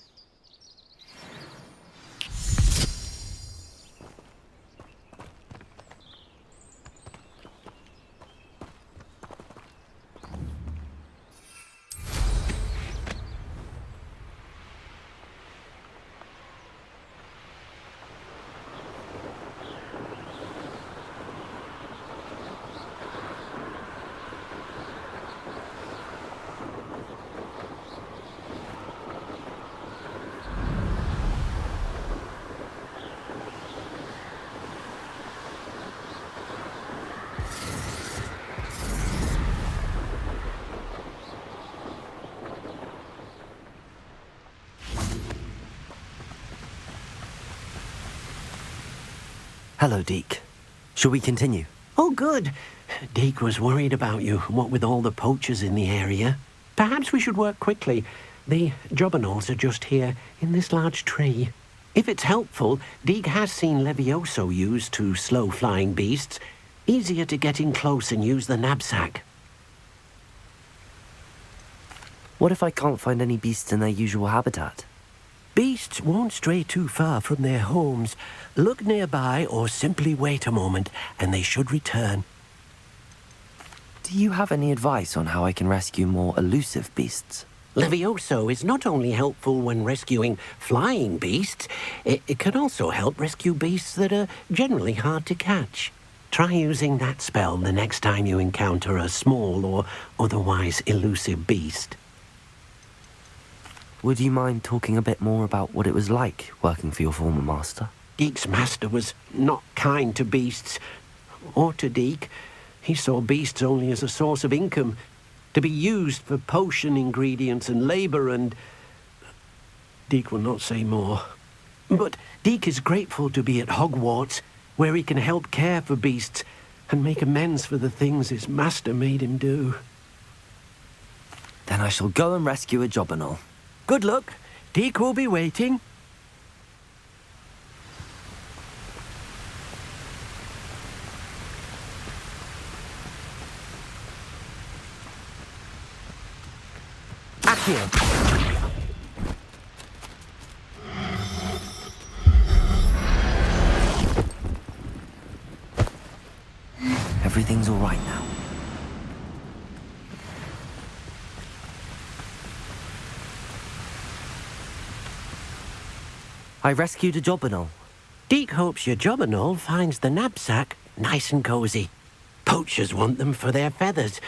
Hello, Deke. Shall we continue? Oh, good. Deke was worried about you, what with all the poachers in the area. Perhaps we should work quickly. The jobberknolls are just here, in this large tree. If it's helpful, Deke has seen Levioso used to slow flying beasts. Easier to get in close and use the knapsack. What if I can't find any beasts in their usual habitat? Beasts won't stray too far from their homes. Look nearby or simply wait a moment, and they should return. Do you have any advice on how I can rescue more elusive beasts? Levioso is not only helpful when rescuing flying beasts, it can also help rescue beasts that are generally hard to catch. Try using that spell the next time you encounter a small or otherwise elusive beast. Would you mind talking a bit more about what it was like working for your former master? Deke's master was not kind to beasts, or to Deke. He saw beasts only as a source of income, to be used for potion ingredients and labor, and Deke will not say more. But Deke is grateful to be at Hogwarts, where he can help care for beasts and make amends for the things his master made him do. Then I shall go and rescue a jobberknoll. Good luck. Deke will be waiting. Accio. Everything's all right now. I rescued a jobberknoll. Deke hopes your jobberknoll finds the knapsack nice and cozy. Poachers want them for their feathers,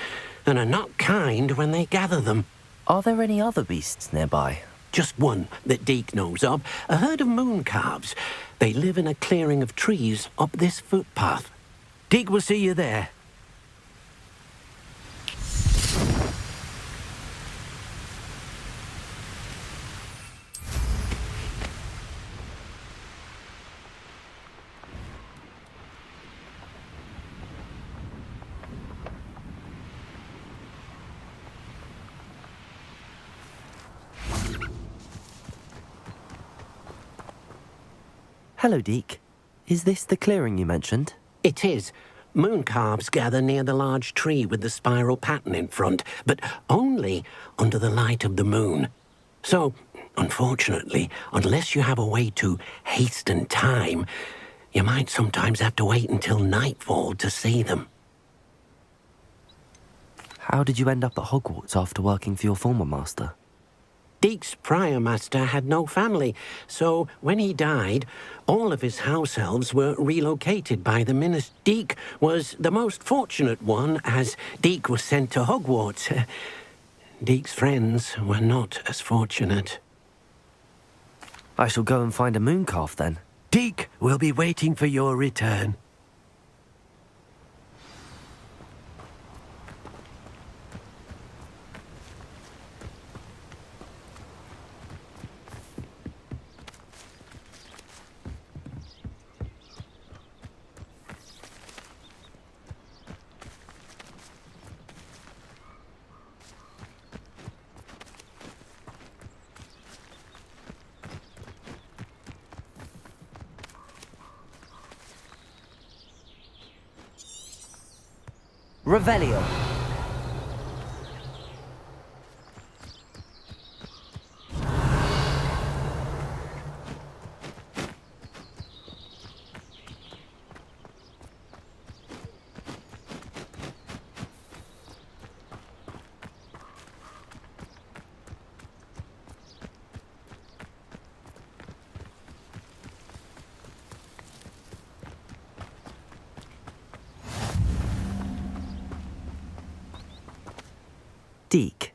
and are not kind when they gather them. Are there any other beasts nearby? Just one that Deke knows of, a herd of mooncalves. They live in a clearing of trees up this footpath. Deke will see you there. Hello, Deke. Is this the clearing you mentioned? It is. Moon calves gather near the large tree with the spiral pattern in front, but only under the light of the moon. So, unfortunately, unless you have a way to hasten time, you might sometimes have to wait until nightfall to see them. How did you end up at Hogwarts after working for your former master? Deke's prior master had no family, so when he died, all of his house elves were relocated by the minister. Deke was the most fortunate one, as Deke was sent to Hogwarts. Deke's friends were not as fortunate. I shall go and find a moon calf then. Deke will be waiting for your return. Revelio. Deke,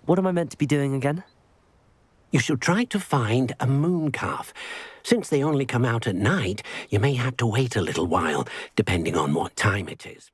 what am I meant to be doing again? You should try to find a moon calf. Since they only come out at night, you may have to wait a little while, depending on what time it is.